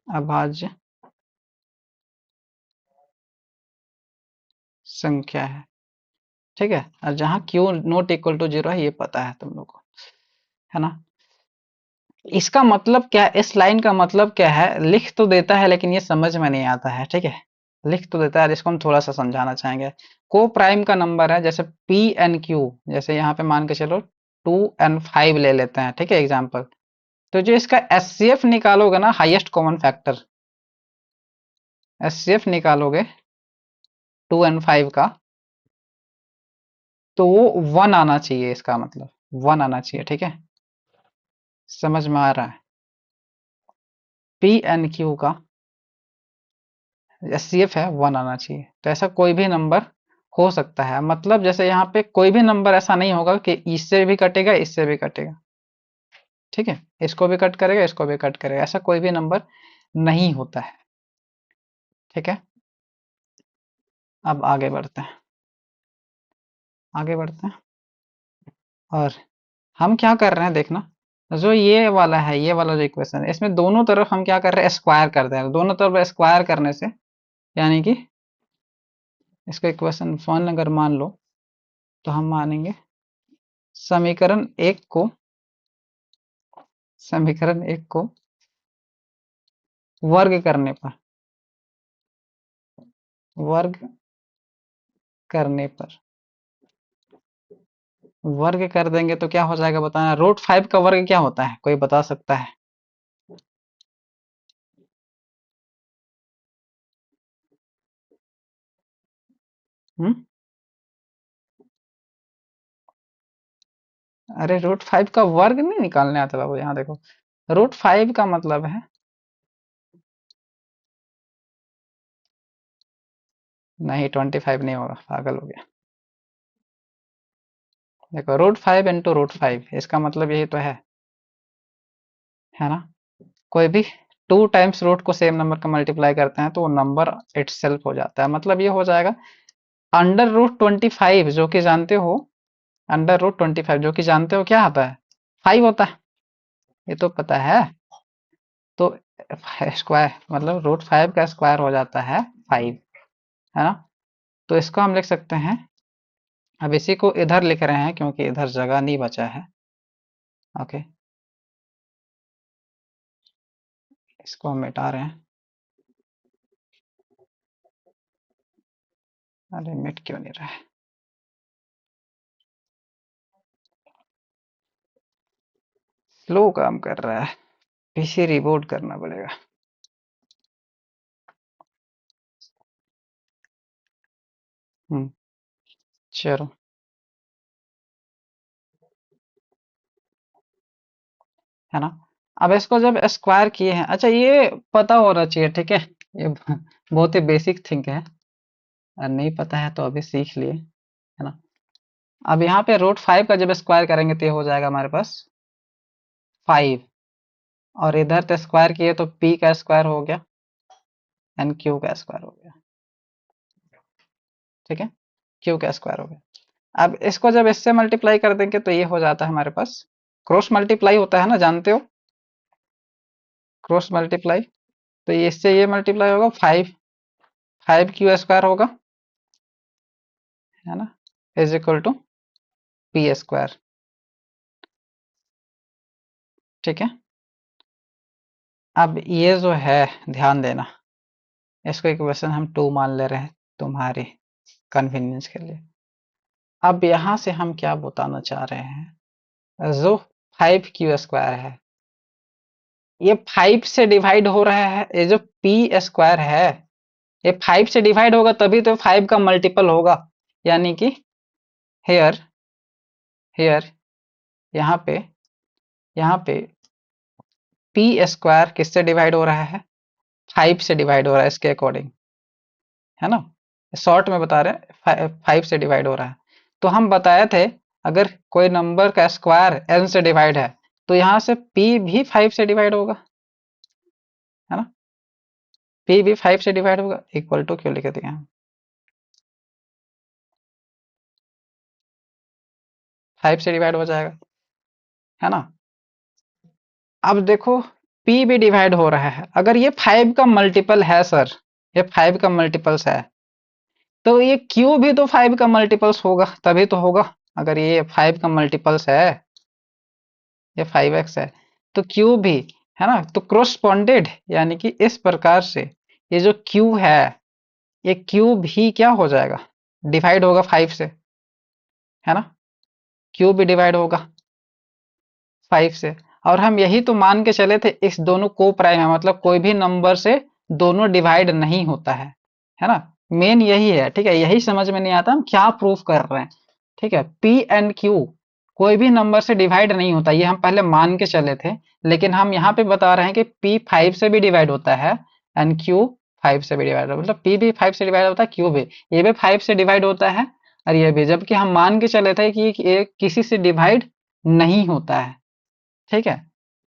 अभाज्य संख्या है, ठीक है, और जहाँ q not equal to zero है ये पता है तुम लोग को, है ना। इसका मतलब क्या है, इस लाइन का मतलब क्या है, लिख तो देता है लेकिन ये समझ में नहीं आता है, ठीक है। लिख तो देता है, इसको हम थोड़ा सा समझाना चाहेंगे। को प्राइम का नंबर है, जैसे पी एन क्यू, जैसे यहाँ पे मान के चलो 2 and 5 ले लेते हैं, ठीक है, एग्जाम्पल। तो जो इसका एचसीएफ निकालोगे ना, हाईएस्ट कॉमन फैक्टर, एचसीएफ निकालोगे 2 and 5 का, तो वो 1 आना चाहिए, इसका मतलब 1 आना चाहिए, ठीक है। समझ में आ रहा है। पी एन क्यू का एचसीएफ है 1 आना चाहिए, तो ऐसा कोई भी नंबर हो सकता है, मतलब जैसे यहाँ पे कोई भी नंबर ऐसा नहीं होगा कि इससे भी कटेगा इससे भी कटेगा, ठीक है, इसको भी कट करेगा इसको भी कट करेगा, ऐसा कोई भी नंबर नहीं होता है, ठीक है। अब आगे बढ़ते हैं, आगे बढ़ते हैं। और हम क्या कर रहे हैं देखना, जो ये वाला है, ये वाला जो इक्वेशन है, इसमें दोनों तरफ हम क्या कर रहे हैं, स्क्वायर कर दे रहे हैं। दोनों तरफ स्क्वायर करने से यानी कि इसको इक्वेशन 1 अगर मान लो, तो हम मानेंगे समीकरण एक को, समीकरण एक को वर्ग करने पर, वर्ग करने पर वर्ग कर देंगे तो क्या हो जाएगा बताना। रूट 5 का वर्ग क्या होता है, कोई बता सकता है? हम्म, अरे रूट 5 का वर्ग नहीं निकालने आता बाबू, यहाँ देखो, रूट 5 का मतलब है, नहीं 25 नहीं होगा, पागल हो गया। देखो रूट 5 into रूट 5, इसका मतलब यही तो है ना। कोई भी 2 times रूट को सेम नंबर का मल्टीप्लाई करते हैं तो वो नंबर इटसेल्फ हो जाता है, मतलब ये हो जाएगा अंडर रूट 25, जो कि जानते हो, अंडर रूट 25 जो कि जानते हो क्या आता है, 5 होता है, ये तो पता है। तो स्क्वायर मतलब रूट 5 का स्क्वायर हो जाता है 5, है ना। तो इसको हम लिख सकते हैं, अब इसी को इधर लिख रहे हैं क्योंकि इधर जगह नहीं बचा है, ओके, इसको हम मिटा रहे हैं। अरे मिट क्यों नहीं रहा है, स्लो काम कर रहा है, पीसी रिबूट करना पड़ेगा। हम्म, चलो, है ना। अब इसको जब स्क्वायर किए हैं, अच्छा ये पता होना चाहिए, ठीक है, ये बहुत ही बेसिक थिंग है, और नहीं पता है तो अभी सीख लिए, है ना। अब यहाँ पे रूट 5 का जब स्क्वायर करेंगे तो ये हो जाएगा हमारे पास 5, और इधर तो स्क्वायर किए तो पी का स्क्वायर हो गया, एन क्यू का स्क्वायर हो गया, ठीक है, क्यू का स्क्वायर हो गया। अब इसको जब इससे मल्टीप्लाई कर देंगे तो ये हो जाता है हमारे पास, क्रॉस मल्टीप्लाई होता है ना, जानते हो, क्रॉस मल्टीप्लाई। तो ये इससे ये मल्टीप्लाई होगा, 5 क्यू स्क्वायर होगा, है ना, is equal to p square, ठीक है। अब ये जो है, ध्यान देना, इसको इक्वेशन हम 2 मान ले रहे हैं तुम्हारे कन्वीनियंस के लिए। अब यहाँ से हम क्या बताना चाह रहे हैं, जो 5 क्यू स्क्वायर है, ये 5 से डिवाइड हो रहा है, ये जो पी स्क्वायर है, ये 5 से डिवाइड होगा तभी तो 5 का मल्टीपल होगा, यानी कि हेयर, हेयर, यहाँ पे, यहाँ पे पी स्क्वायर किससे डिवाइड हो रहा है, 5 से डिवाइड हो रहा है इसके अकॉर्डिंग, है ना, शॉर्ट में बता रहे हैं 5 से डिवाइड हो रहा है। तो हम बताए थे, अगर कोई नंबर का स्क्वायर n से डिवाइड है तो यहाँ से p भी 5 से डिवाइड होगा, है ना, p भी 5 से डिवाइड होगा, इक्वल टू क्यों लिख दिए हम, 5 से डिवाइड हो जाएगा, है ना। अब देखो p भी डिवाइड हो रहा है, अगर ये 5 का मल्टीपल है सर, ये 5 का मल्टीपल्स है, तो ये क्यू भी तो 5 का मल्टीपल्स होगा, तभी तो होगा। अगर ये 5 का मल्टीपल्स है, ये 5x है, तो क्यू भी है ना। तो क्रॉसपॉन्डेड यानी कि इस प्रकार से ये जो क्यू है, ये क्यू भी क्या हो जाएगा, डिवाइड होगा 5 से, है ना। क्यू भी डिवाइड होगा 5 से। और हम यही तो मान के चले थे, इस दोनों को प्राइम है, मतलब कोई भी नंबर से दोनों डिवाइड नहीं होता है ना। मेन यही है, ठीक है। यही समझ में नहीं आता हम क्या प्रूफ कर रहे हैं, ठीक है। पी एंड क्यू कोई भी नंबर से डिवाइड नहीं होता, ये हम पहले मान के चले थे। लेकिन हम यहाँ पे बता रहे हैं कि पी 5 से भी डिवाइड होता है एंड क्यू 5 से भी डिवाइड होता है, मतलब पी भी 5 से डिवाइड होता है, क्यू भी, ये भी 5 से डिवाइड होता है, और ये भी। जबकि हम मान के चले थे कि ये किसी से डिवाइड नहीं होता है, ठीक है।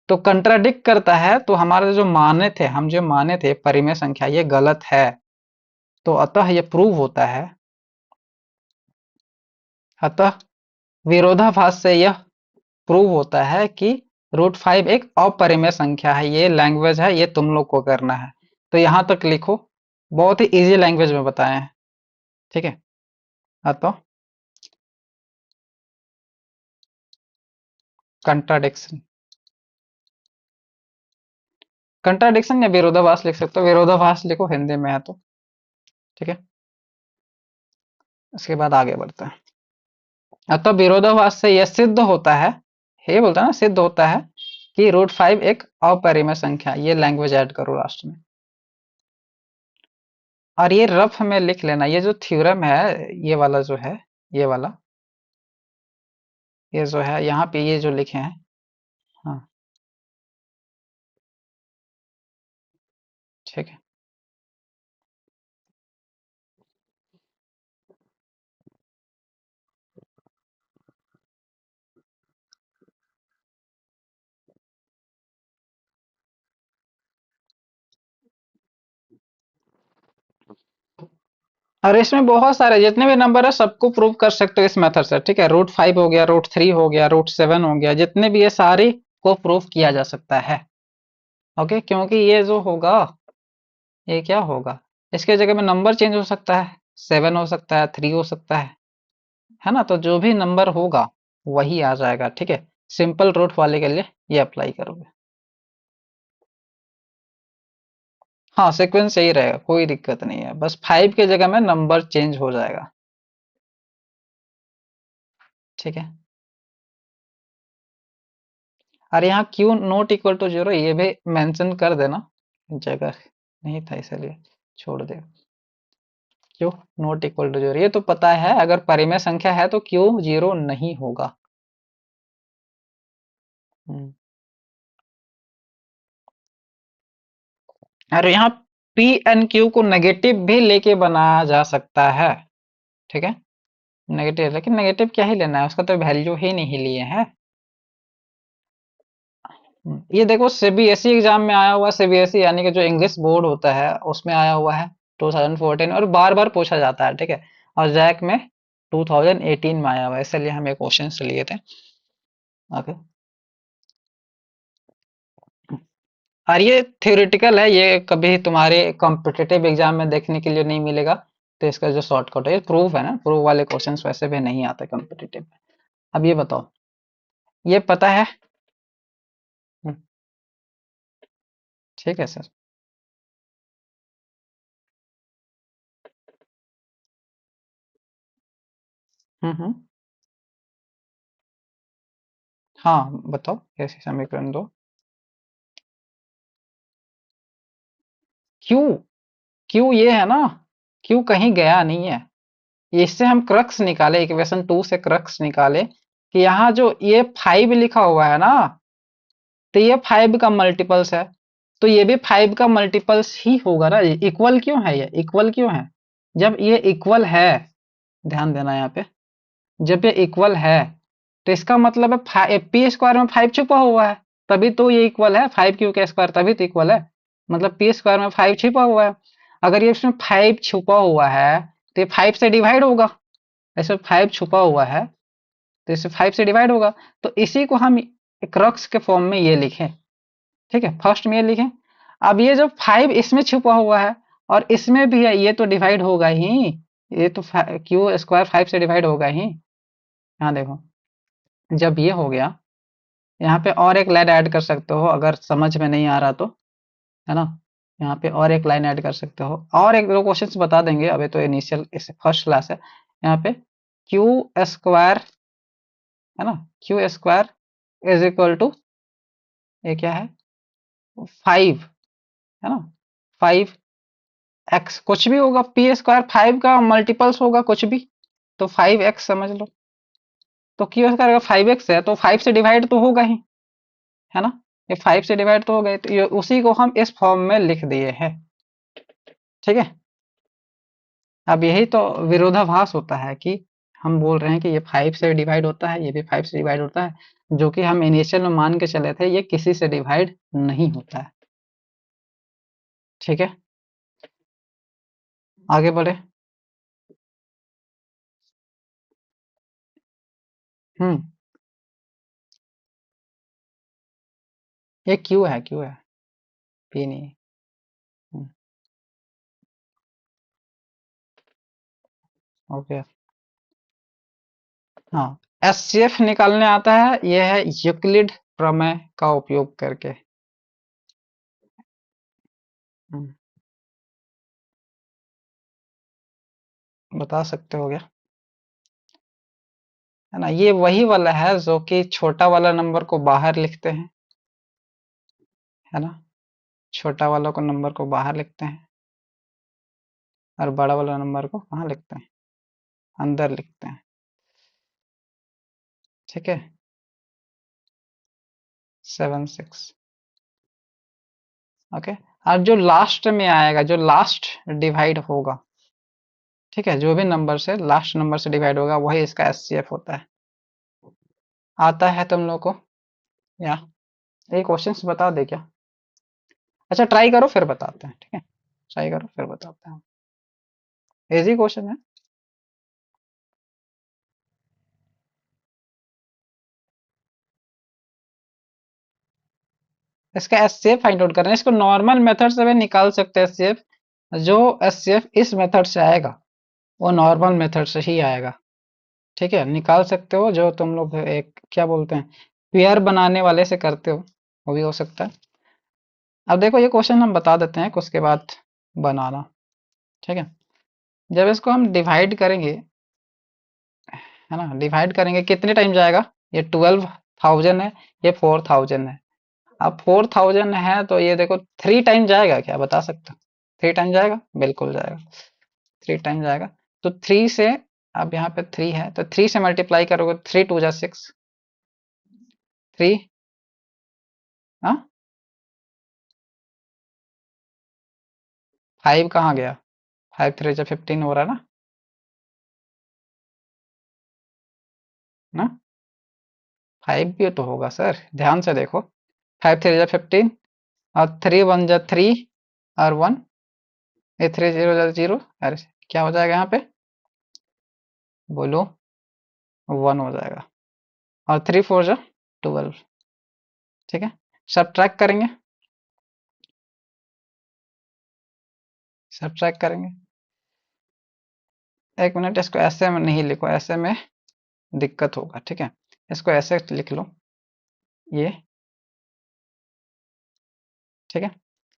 तो कंट्राडिक्ट करता है, तो हमारे जो माने थे, हम जो माने थे परिमेय संख्या ये गलत है। तो अतः ये प्रूव होता है, अतः विरोधाभास से यह प्रूव होता है कि √5 एक अपरिमेय संख्या है। ये लैंग्वेज है, ये तुम लोग को करना है। तो यहां तक लिखो, बहुत ही इजी लैंग्वेज में बताए हैं, ठीक है। अतः कंट्राडिक्शन, कंट्राडिक्शन या विरोधाभास लिख सकते हो, विरोधाभास लिखो हिंदी में है तो, ठीक है। इसके बाद आगे बढ़ते हैं। अतः विरोधाभास से यह सिद्ध होता है, ये बोलता है ना, सिद्ध होता है कि √5 एक अपरिमेय संख्या। ये लैंग्वेज ऐड करो लास्ट में, और ये रफ में लिख लेना। ये जो थ्योरम है, ये वाला जो है, ये वाला, ये जो है यहाँ पे, ये जो लिखे हैं, हाँ, ठीक है। और इसमें बहुत सारे जितने भी नंबर है सबको प्रूव कर सकते हो इस मेथड से, ठीक है। √5 हो गया, √3 हो गया, √7 हो गया, जितने भी ये सारे को प्रूव किया जा सकता है, ओके। क्योंकि ये जो होगा, ये क्या होगा, इसके जगह में नंबर चेंज हो सकता है, 7 हो सकता है, 3 हो सकता है ना। तो जो भी नंबर होगा वही आ जाएगा, ठीक है। सिंपल रूट वाले के लिए ये अप्लाई करोगे, हाँ सीक्वेंस यही रहेगा, कोई दिक्कत नहीं है, बस 5 की जगह में नंबर चेंज हो जाएगा, ठीक है। और यहाँ क्यू नॉट इक्वल टू 0 ये भी मेंशन कर देना, जगह नहीं था इसलिए छोड़ दे। क्यू नॉट इक्वल टू 0 ये तो पता है, अगर परिमेय संख्या है तो क्यू 0 नहीं होगा। हम्म। और यहाँ पी एन क्यू को नेगेटिव भी लेके बनाया जा सकता है, ठीक है। नेगेटिव, लेकिन नेगेटिव क्या ही लेना है, उसका तो वैल्यू ही नहीं लिए हैं। ये देखो सीबीएसई एग्जाम में आया हुआ, सीबीएसई यानी कि जो इंग्लिश बोर्ड होता है उसमें आया हुआ है 2014, और बार बार पूछा जाता है, ठीक है। और जैक में 2018 में आया हुआ है, इसलिए हम ये क्वेश्चन लिए थे, ओके। और ये थ्योरेटिकल है, ये कभी तुम्हारे कॉम्पिटिटिव एग्जाम में देखने के लिए नहीं मिलेगा। तो इसका जो शॉर्टकट है, ये प्रूफ है ना, प्रूफ वाले क्वेश्चंस वैसे भी नहीं आते कॉम्पिटिटिव में। अब ये बताओ, ये पता है, हम्म, ठीक है सर। हम्म। हाँ बताओ, कैसे समीकरण दो। क्यू, क्यू ये है ना, क्यू कहीं गया नहीं है। इससे हम क्रक्स निकाले, इक्वेशन 2 से क्रक्स निकाले कि यहाँ जो ये 5 लिखा हुआ है ना, तो ये 5 का मल्टीपल्स है, तो ये भी 5 का मल्टीपल्स ही होगा ना। इक्वल क्यों है, ये इक्वल क्यों है, जब ये इक्वल है, ध्यान देना यहाँ पे, जब ये इक्वल है तो इसका मतलब है पी स्क्वायर में 5 छुपा हुआ है, तभी तो ये इक्वल है, 5 क्यू का स्क्वायर तभी तो इक्वल है, मतलब पी स्क्वायर में 5 छुपा हुआ है। अगर ये इसमें 5 छुपा हुआ है तो ये 5 से डिवाइड होगा, ऐसे 5 छुपा हुआ है तो इससे 5 से डिवाइड होगा। तो इसी को हम क्रक्स के फॉर्म में ये लिखें, ठीक है, फर्स्ट में ये लिखें। अब ये जो 5 इसमें छुपा हुआ है और इसमें भी है, ये तो डिवाइड होगा ही, ये तो क्यू स्क्वायर 5 से डिवाइड होगा ही। यहाँ देखो, जब ये हो गया, यहाँ पे और एक लाइन ऐड कर सकते हो अगर समझ में नहीं आ रहा तो, है ना। यहाँ पे और एक लाइन ऐड कर सकते हो, और एक दो क्वेश्चंस बता देंगे, अभी तो इनिशियल इस फर्स्ट क्लास है। यहाँ पे क्यू स्क्वायर, है ना, q square is equal to, ये क्या है, 5, है ना, 5 एक्स, कुछ भी होगा, पी स्क्वायर 5 का मल्टीपल्स होगा कुछ भी, तो 5 एक्स समझ लो। तो क्यू स्क्वायर अगर 5 एक्स है तो 5 से डिवाइड तो होगा ही, है ना। ये 5 से डिवाइड तो हो गए, तो ये उसी को हम इस फॉर्म में लिख दिए हैं। ठीक है। अब यही तो विरोधाभास होता है कि हम बोल रहे हैं कि ये 5 से डिवाइड होता है, ये भी 5 से डिवाइड होता है, जो कि हम इनिशियल में मान के चले थे ये किसी से डिवाइड नहीं होता है। ठीक है, आगे बढ़े। हम्म, ये क्यू है, क्यू है, पी नहीं है। ओके, हाँ, एचसीएफ निकालने आता है, ये है यूक्लिड प्रमेय का उपयोग करके। हम्म, बता सकते हो क्या, है ना। ये वही वाला है जो कि छोटा वाला नंबर को बाहर लिखते हैं, है ना, छोटा वाला को नंबर को बाहर लिखते हैं, और बड़ा वाला नंबर को कहाँ लिखते हैं, अंदर लिखते हैं। ठीक है, 7 6। ओके, और जो लास्ट में आएगा, जो लास्ट डिवाइड होगा, ठीक है, जो भी नंबर से लास्ट नंबर से डिवाइड होगा वही इसका एचसीएफ होता है। आता है तुम लोग को, या ये क्वेश्चंस बता दे क्या। अच्छा, ट्राई करो फिर बताते हैं, ठीक है, ट्राई करो फिर बताते हैं। इजी क्वेश्चन है। इसका एचसीएफ फाइंड आउट करना है, इसको नॉर्मल मेथड से भी निकाल सकते हैं एचसीएफ। जो एचसीएफ इस मेथड से आएगा वो नॉर्मल मेथड से ही आएगा। ठीक है, निकाल सकते हो, जो तुम लोग एक क्या बोलते हैं, पेयर बनाने वाले से करते हो, वो भी हो सकता है। अब देखो ये क्वेश्चन हम बता देते हैं, उसके बाद बनाना। ठीक है, जब इसको हम डिवाइड करेंगे, है ना, डिवाइड करेंगे कितने टाइम जाएगा, ये 12,000 है, ये 4,000 है। अब 4,000 है तो ये देखो 3 टाइम जाएगा क्या, बता सकते हो। 3 टाइम जाएगा, बिल्कुल जाएगा, 3 टाइम जाएगा। तो 3 से, अब यहाँ पे 3 है तो 3 से मल्टीप्लाई करोगे, 3 2 जा 6, 3, हाँ, 5 कहाँ गया, 5 3 जा 15 हो रहा है ना, 5 भी तो होगा सर, ध्यान से देखो, 5 3 जा 15, और 3 1 जा 3, और 1, ये 3 0 जा 0, अरे क्या हो जाएगा यहाँ पे, बोलो, 1 हो जाएगा, और 3 4 जा 12। ठीक है, सब ट्रैक करेंगे, सब ट्रैक करेंगे। एक मिनट, इसको ऐसे में नहीं लिखो, ऐसे में दिक्कत होगा। ठीक है, इसको ऐसे लिख लो, ये, ठीक है।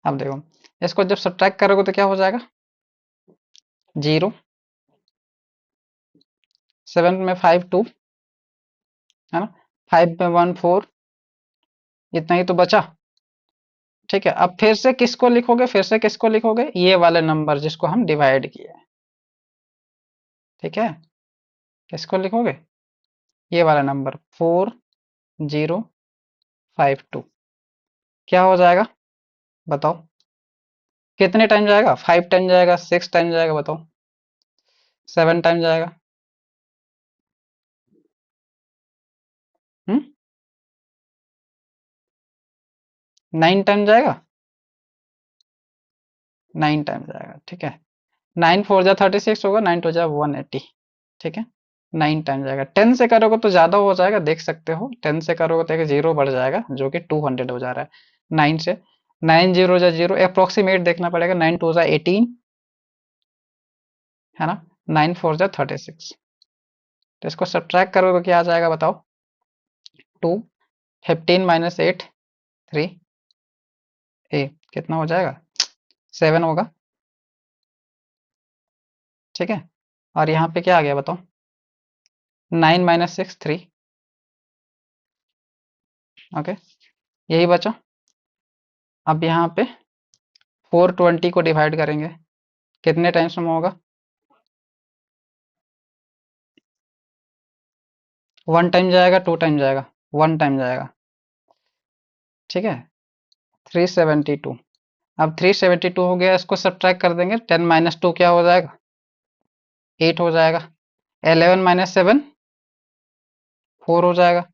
अब देखो, इसको जब सब्ट्रैक्ट करोगे तो क्या हो जाएगा, 0, 7 में 5 2, है ना, 5 में 1 4, इतना ही तो बचा। ठीक है, अब फिर से किसको लिखोगे, फिर से किसको लिखोगे, ये वाले नंबर जिसको हम डिवाइड किए। ठीक है, किसको लिखोगे, ये वाला नंबर 4052। क्या हो जाएगा, बताओ, कितने टाइम जाएगा, 5 टाइम जाएगा, 6 टाइम जाएगा, बताओ, 7 टाइम जाएगा, 9 टाइम जाएगा, 9 टाइम जाएगा। ठीक है, 9 4 जा 36 होगा, 9 2 जा 180। ठीक है, 9 टाइम जाएगा। 10 से करोगे तो ज्यादा हो जाएगा, देख सकते हो, 10 से करोगे तो एक जीरो बढ़ जाएगा जो कि 200 हो जा रहा है। 9 से, 9 0 जा 0, अप्रोक्सीमेट देखना पड़ेगा, 9 2 जा 18, है ना, 9 4 जा 36। तो इसको सब्ट्रैक्ट करोगे तो क्या आ जाएगा बताओ? 2, 15 माइनस 8, 3, ए कितना हो जाएगा? 7 होगा। ठीक है, और यहाँ पे क्या आ गया बताओ? 9 माइनस 6, 3। ओके, यही बचा। अब यहाँ पे 420 को डिवाइड करेंगे, कितने टाइम्स में होगा? 1 टाइम जाएगा, 2 टाइम जाएगा? 1 टाइम जाएगा। ठीक है, 372। अब 372 हो गया, इसको सब्ट्रैक्ट कर देंगे। 10 माइनस 2 क्या हो जाएगा? 8 हो जाएगा। 11 माइनस 7, 4 हो जाएगा,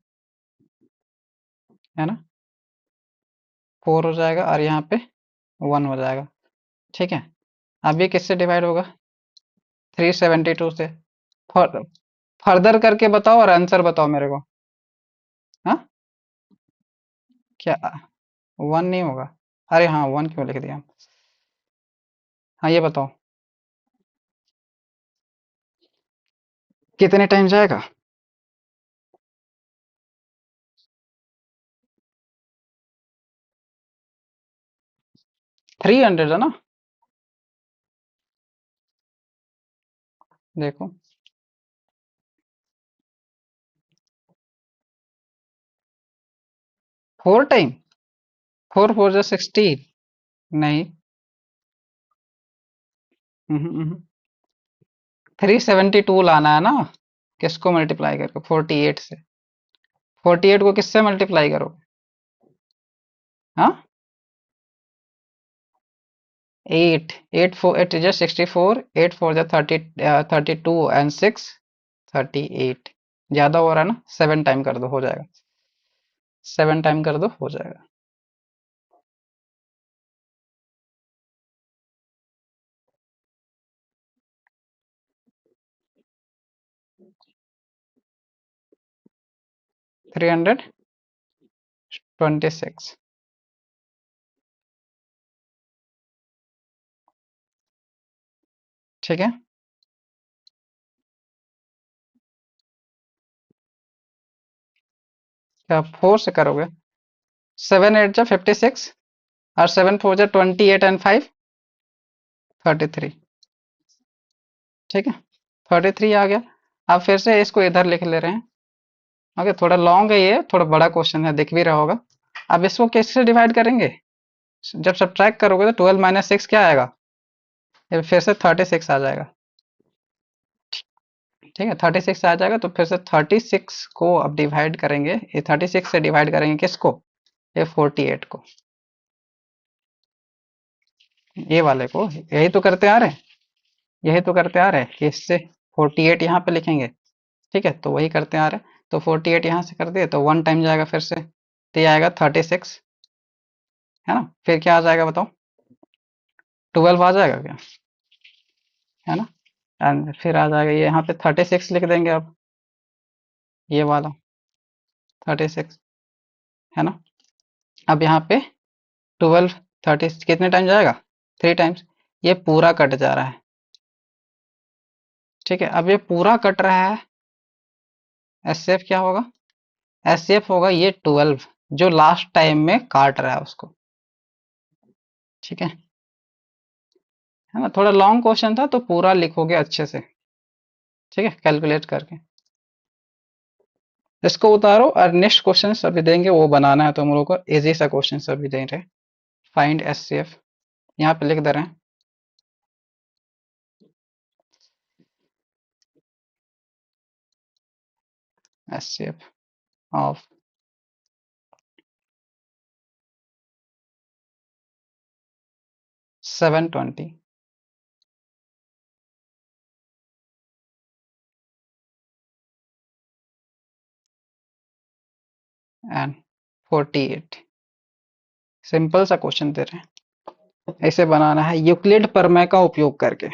है ना? 4 हो जाएगा, और यहाँ पे 1 हो जाएगा। ठीक है, अब ये किससे डिवाइड होगा? 372 से। फर्दर करके बताओ और आंसर बताओ मेरे को। हाँ, क्या 1 नहीं होगा? अरे हाँ, 1 क्यों लिख दिया? हाँ, ये बताओ कितने टाइम जाएगा? 300 है ना? देखो, 4 टाइम, 4 4 जा 16। नहीं। 372 लाना है ना? किसको मल्टीप्लाई करके? 48 से। 48 को किससे मल्टीप्लाई करोगे? हाँ, 8, 8 4 8 जा 64, 8 4 जा 30, 32 एंड 6 38। ज्यादा हो रहा है ना? 7 टाइम कर दो, हो जाएगा। 7 टाइम कर दो, हो जाएगा। 326। ठीक है, क्या 4 से करोगे? 7 8 जा 56, और 7 4 जा 28 एंड 5 33। ठीक है, 33 आ गया। अब फिर से इसको इधर लिख ले रहे हैं। ओके, थोड़ा लॉन्ग है ये, थोड़ा बड़ा क्वेश्चन है, दिख भी रहा होगा। अब इसको किससे डिवाइड करेंगे? जब सब्ट्रैक्ट करोगे तो 12 माइनस 6 क्या आएगा? ये फिर से 36 आ जाएगा। ठीक है, 36 आ जाएगा, तो फिर से 36 को अब डिवाइड करेंगे। ये 36 से डिवाइड करेंगे किसको? ये 48 को। ये वाले को, यही तो करते आ रहे हैं। यही तो करते आ रहे हैं कि इससे 48 यहाँ पे लिखेंगे। ठीक है, तो वही करते आ रहे हैं। तो 48 यहाँ से कर दिए तो 1 टाइम जाएगा फिर से, तो ये आएगा 36, है ना? फिर क्या आ जाएगा बताओ? 12 आ जाएगा क्या? है ना? एंड फिर आ जाएगा ये, यहाँ पे 36 लिख देंगे अब, ये वाला 36, है ना? अब यहाँ पे 12, 30 कितने टाइम जाएगा? 3 टाइम्स। ये पूरा कट जा रहा है। ठीक है, अब ये पूरा कट रहा है, एस एफ क्या होगा? एस एफ होगा ये 12, जो लास्ट टाइम में काट रहा है उसको। ठीक है ना? थोड़ा लॉन्ग क्वेश्चन था तो पूरा लिखोगे अच्छे से। ठीक है, कैलकुलेट करके इसको उतारो, और नेक्स्ट क्वेश्चन अभी देंगे, वो बनाना है तुम लोगों को। इजी सा क्वेश्चन अभी दे रहे हैं। फाइंड एस सी एफ, यहाँ पे लिख दे रहे हैं। S c f of 720 and 48। Simple सा क्वेश्चन दे रहे हैं, ऐसे बनाना है यूक्लिड प्रमेय का उपयोग करके।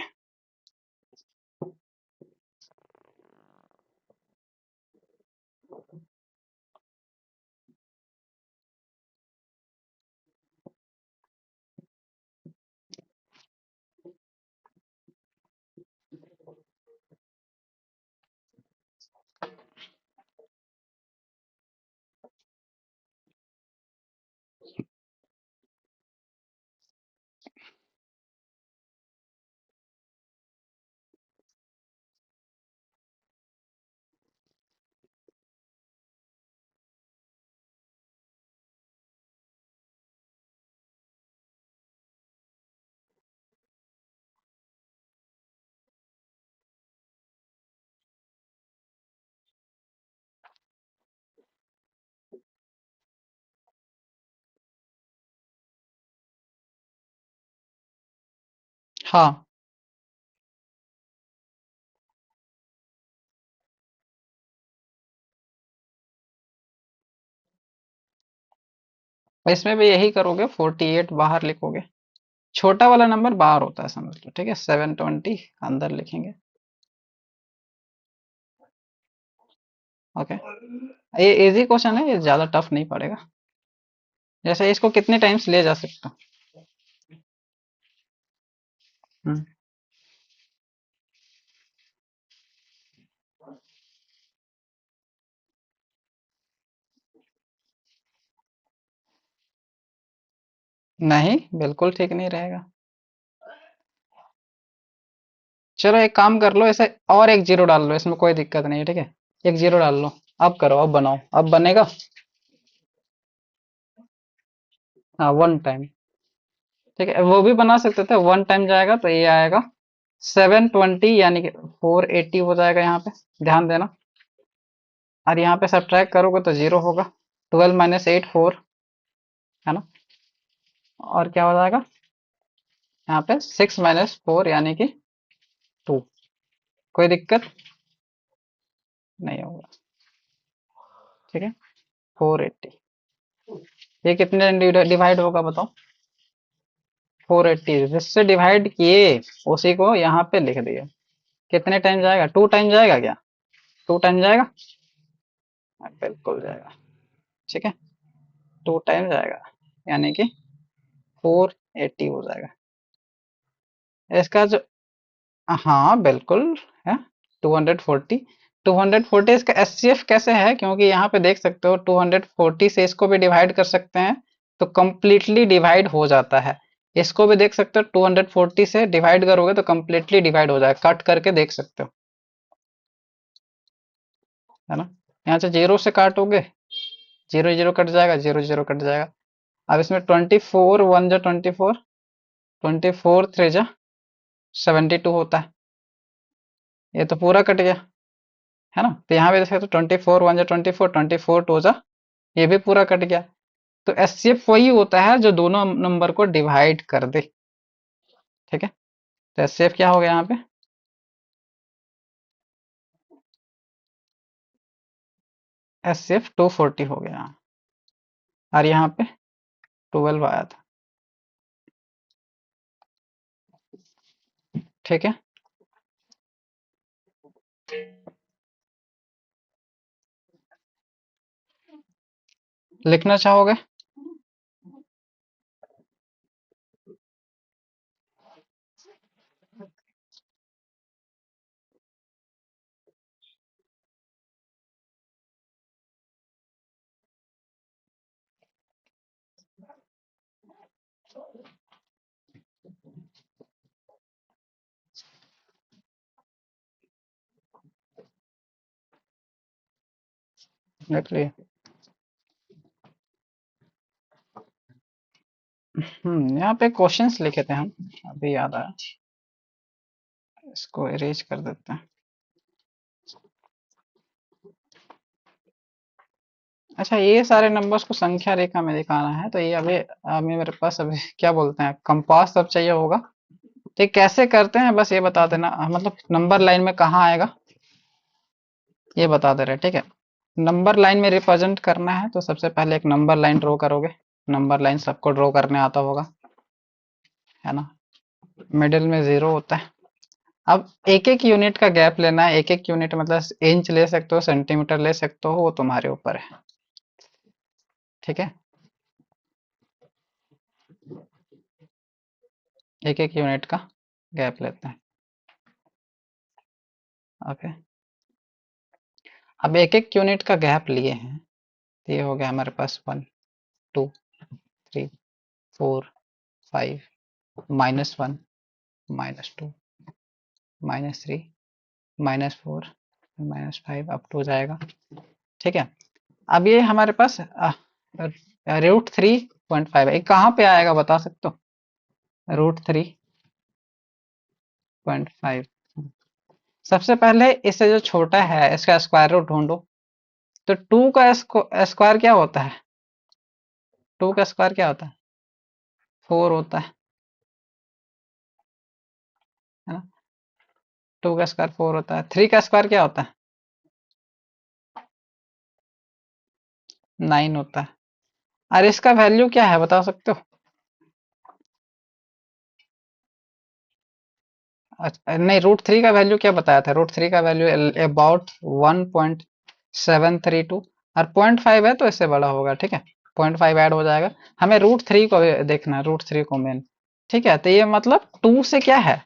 हाँ, इसमें भी यही करोगे, 48 बाहर लिखोगे। छोटा वाला नंबर बाहर होता है, समझ लो, ठीक है। 720 अंदर लिखेंगे। ओके, ये इजी क्वेश्चन है, ये ज्यादा टफ नहीं पड़ेगा। जैसे इसको कितने टाइम्स ले जा सकते हो? हम्म, नहीं, बिल्कुल ठीक नहीं रहेगा। चलो एक काम कर लो, ऐसे और एक जीरो डाल लो, इसमें कोई दिक्कत नहीं है, ठीक है। एक जीरो डाल लो। अब करो, अब बनाओ, अब बनेगा। हाँ, वन टाइम। ठीक है, वो भी बना सकते थे, वन टाइम जाएगा तो ये आएगा 720, यानी कि 480 हो जाएगा यहाँ पे। ध्यान देना। और यहाँ पे सब्ट्रैक्ट करोगे तो जीरो होगा। 12 - 8 4, है ना। और क्या हो जाएगा यहाँ पे? 6 - 4 यानी कि 2। कोई दिक्कत नहीं होगा, ठीक है। 480, ये कितने डिवाइड होगा बताओ? 480 जिससे डिवाइड किए, उसी को यहाँ पे लिख दिया। कितने टाइम जाएगा? 2 टाइम जाएगा क्या? 2 टाइम जाएगा। हाँ, बिल्कुल जाएगा, ठीक है। 2 टाइम जाएगा, यानी कि 480 हो जाएगा इसका जो। हाँ बिल्कुल है। 240, 240 इसका एचसीएफ कैसे है? क्योंकि यहाँ पे देख सकते हो 240 से इसको भी डिवाइड कर सकते हैं, तो कंप्लीटली डिवाइड हो जाता है। इसको भी देख सकते हो, 240 से डिवाइड करोगे तो कंप्लीटली डिवाइड हो जाएगा, कट करके देख सकते हो, है ना। यहाँ से जीरो से काटोगे, जीरो जीरो कट जाएगा, जीरो जीरो कट जाएगा। अब इसमें 24 वन जा 24, 24 3 जा 72 होता है। ये तो पूरा कट गया, है ना। तो यहाँ पे देख सकते हो 24 1 जा 24, 24 2 जा, ये भी पूरा कट गया। तो एचसीएफ वही होता है जो दोनों नंबर को डिवाइड कर दे, ठीक है। तो एचसीएफ क्या हो गया यहाँ पे? एचसीएफ 240 हो गया। और यहाँ पे 12 आया था, ठीक है। लिखना चाहोगे? देख लिए। यहाँ पे क्वेश्चंस लिखे थे हम, अभी याद आया। इसको इरेज कर देते हैं। अच्छा, ये सारे नंबर्स को संख्या रेखा में दिखाना है, तो ये अभी मेरे पास अभी क्या बोलते हैं, कंपास सब चाहिए होगा। तो ये कैसे करते हैं बस ये बता देना, मतलब नंबर लाइन में कहाँ आएगा ये बता दे रहे, ठीक है। नंबर लाइन में रिप्रेजेंट करना है तो सबसे पहले एक नंबर लाइन ड्रॉ करोगे। नंबर लाइन सबको ड्रॉ करने आता होगा, है ना। मिडिल में जीरो होता है। अब एक एक यूनिट का गैप लेना है, एक एक यूनिट मतलब इंच ले सकते हो, सेंटीमीटर ले सकते हो, वो तुम्हारे ऊपर है, ठीक है। एक एक यूनिट का गैप लेते हैं, ओके। अब एक एक यूनिट का गैप लिए हैं, तो ये हो गया हमारे पास 1 2 3 4 5, -1 -2 -3 -4 -5 अप टू जाएगा, ठीक है। अब ये हमारे पास √3.5 है, कहाँ पे आएगा बता सकते हो? √3.5। सबसे पहले इससे जो छोटा है इसका स्क्वायर रूट ढूंढो। तो टू का स्क्वायर क्या होता है? टू का स्क्वायर क्या होता है? 4 होता है। टू का स्क्वायर 4 होता है। 3 का स्क्वायर क्या होता है? 9 होता है। और इसका वैल्यू क्या है बता सकते हो? अच्छा नहीं, रूट 3 का वैल्यू क्या बताया था? रूट 3 का वैल्यू अबाउट 1.732, और 0.5 है तो इससे बड़ा होगा, ठीक है। 0.5 ऐड हो जाएगा। हमें रूट 3 को देखना है, रूट 3 को मेन, ठीक है। तो ये मतलब 2 से क्या है,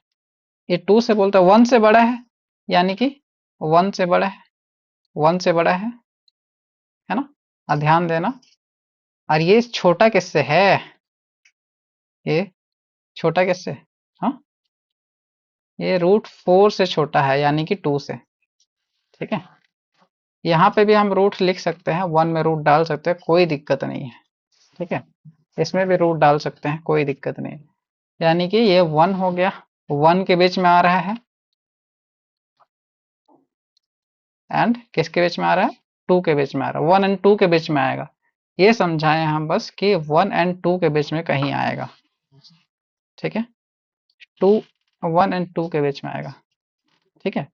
ये 2 से बोलते हैं 1 से बड़ा है, यानी कि 1 से बड़ा है, 1 से बड़ा है ना। और ध्यान देना, और ये छोटा किससे है? ये छोटा किससे? हाँ, ये रूट 4 से छोटा है, यानी कि 2 से, ठीक है। यहाँ पे भी हम रूट लिख सकते हैं, 1 में रूट डाल सकते हैं, कोई दिक्कत नहीं है, ठीक है। इसमें भी रूट डाल सकते हैं, कोई दिक्कत नहीं है। यानी कि ये 1 हो गया, 1 के बीच में आ रहा है, एंड किसके बीच में आ रहा है? 2 के बीच में आ रहा है, 1 एंड 2 के बीच में आएगा। ये समझाएं हम बस कि 1 एंड 2 के बीच में कहीं आएगा, ठीक है। 2, 1 एंड 2 के बीच में आएगा, ठीक है।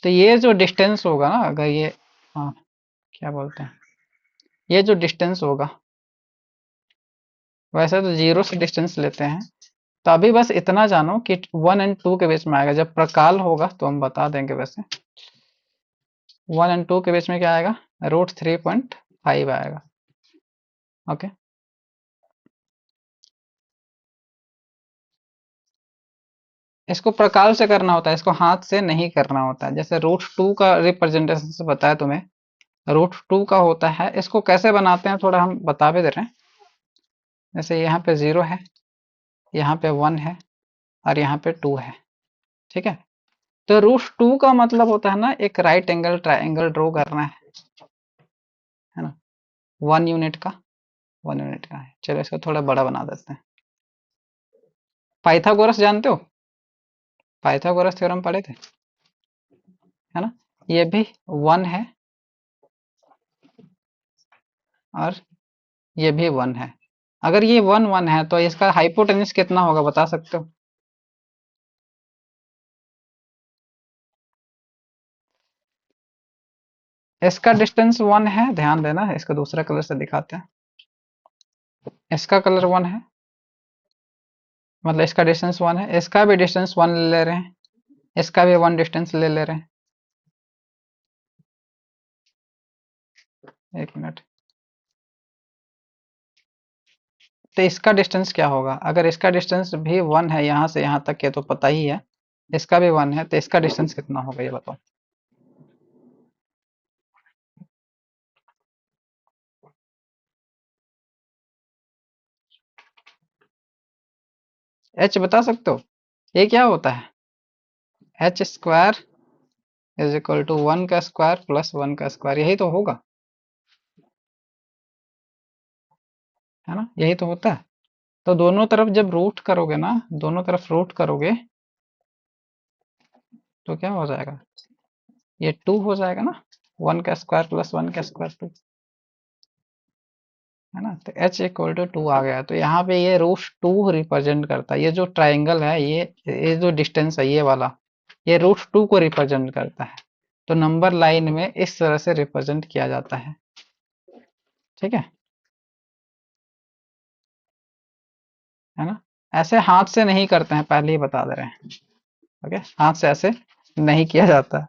तो ये जो डिस्टेंस होगा ना, अगर ये, हाँ, क्या बोलते हैं, ये जो डिस्टेंस होगा, वैसे तो 0 से डिस्टेंस लेते हैं, तो अभी बस इतना जानो कि 1 एंड 2 के बीच में आएगा। जब प्रकाल होगा तो हम बता देंगे। वैसे 1 एंड 2 के बीच में क्या आएगा? रूट 3.5 आएगा, ओके। इसको प्रकाल से करना होता है, इसको हाथ से नहीं करना होता है। जैसे रूट 2 का रिप्रेजेंटेशन से बताया तुम्हें, रूट 2 का होता है, इसको कैसे बनाते हैं थोड़ा हम बता भी दे रहे हैं। जैसे यहाँ पे 0 है, यहाँ पे 1 है, और यहाँ पे 2 है, ठीक है। तो रूट 2 का मतलब होता है ना, एक राइट एंगल ट्राइंगल ड्रॉ करना है ना। 1 यूनिट का, 1 यूनिट का है। चलो इसको थोड़ा बड़ा बना देते हैं। पाइथागोरस जानते हो? पाइथागोरस थ्योरम पढ़े थे, है ना। ये भी 1 है, और ये भी 1 है। अगर ये 1 1 है तो इसका हाइपोटेन्यूज कितना होगा बता सकते हो? इसका डिस्टेंस 1 है, ध्यान देना, इसको दूसरा कलर से दिखाते हैं। इसका कलर 1 है, मतलब इसका डिस्टेंस 1 है, इसका भी डिस्टेंस 1 ले रहे हैं, इसका भी 1 डिस्टेंस ले रहे हैं। एक मिनट। तो इसका डिस्टेंस क्या होगा? अगर इसका डिस्टेंस भी 1 है यहाँ से यहाँ तक के, तो पता ही है, इसका भी 1 है, तो इसका डिस्टेंस कितना होगा ये बताओ? एच बता सकते हो? ये क्या होता है? H square is equal to 1 का स्क्वायर प्लस 1 का स्क्वायर, यही तो होगा, है ना, यही तो होता है। तो दोनों तरफ जब रूट करोगे ना, दोनों तरफ रूट करोगे, तो क्या हो जाएगा? ये 2 हो जाएगा ना, 1 का स्क्वायर प्लस 1 का स्क्वायर 2, है ना। तो एच इक्वल टू 2 आ गया। तो यहाँ पे ये रूट 2 रिप्रेजेंट करता है, ये जो ट्राइंगल है, ये जो डिस्टेंस है ये वाला, ये रूट 2 को रिप्रेजेंट करता है। तो नंबर लाइन में इस तरह से रिप्रेजेंट किया जाता है, ठीक है ना। ऐसे हाथ से नहीं करते हैं, पहले ही बता दे रहे हैं, ओके। हाथ से ऐसे नहीं किया जाता।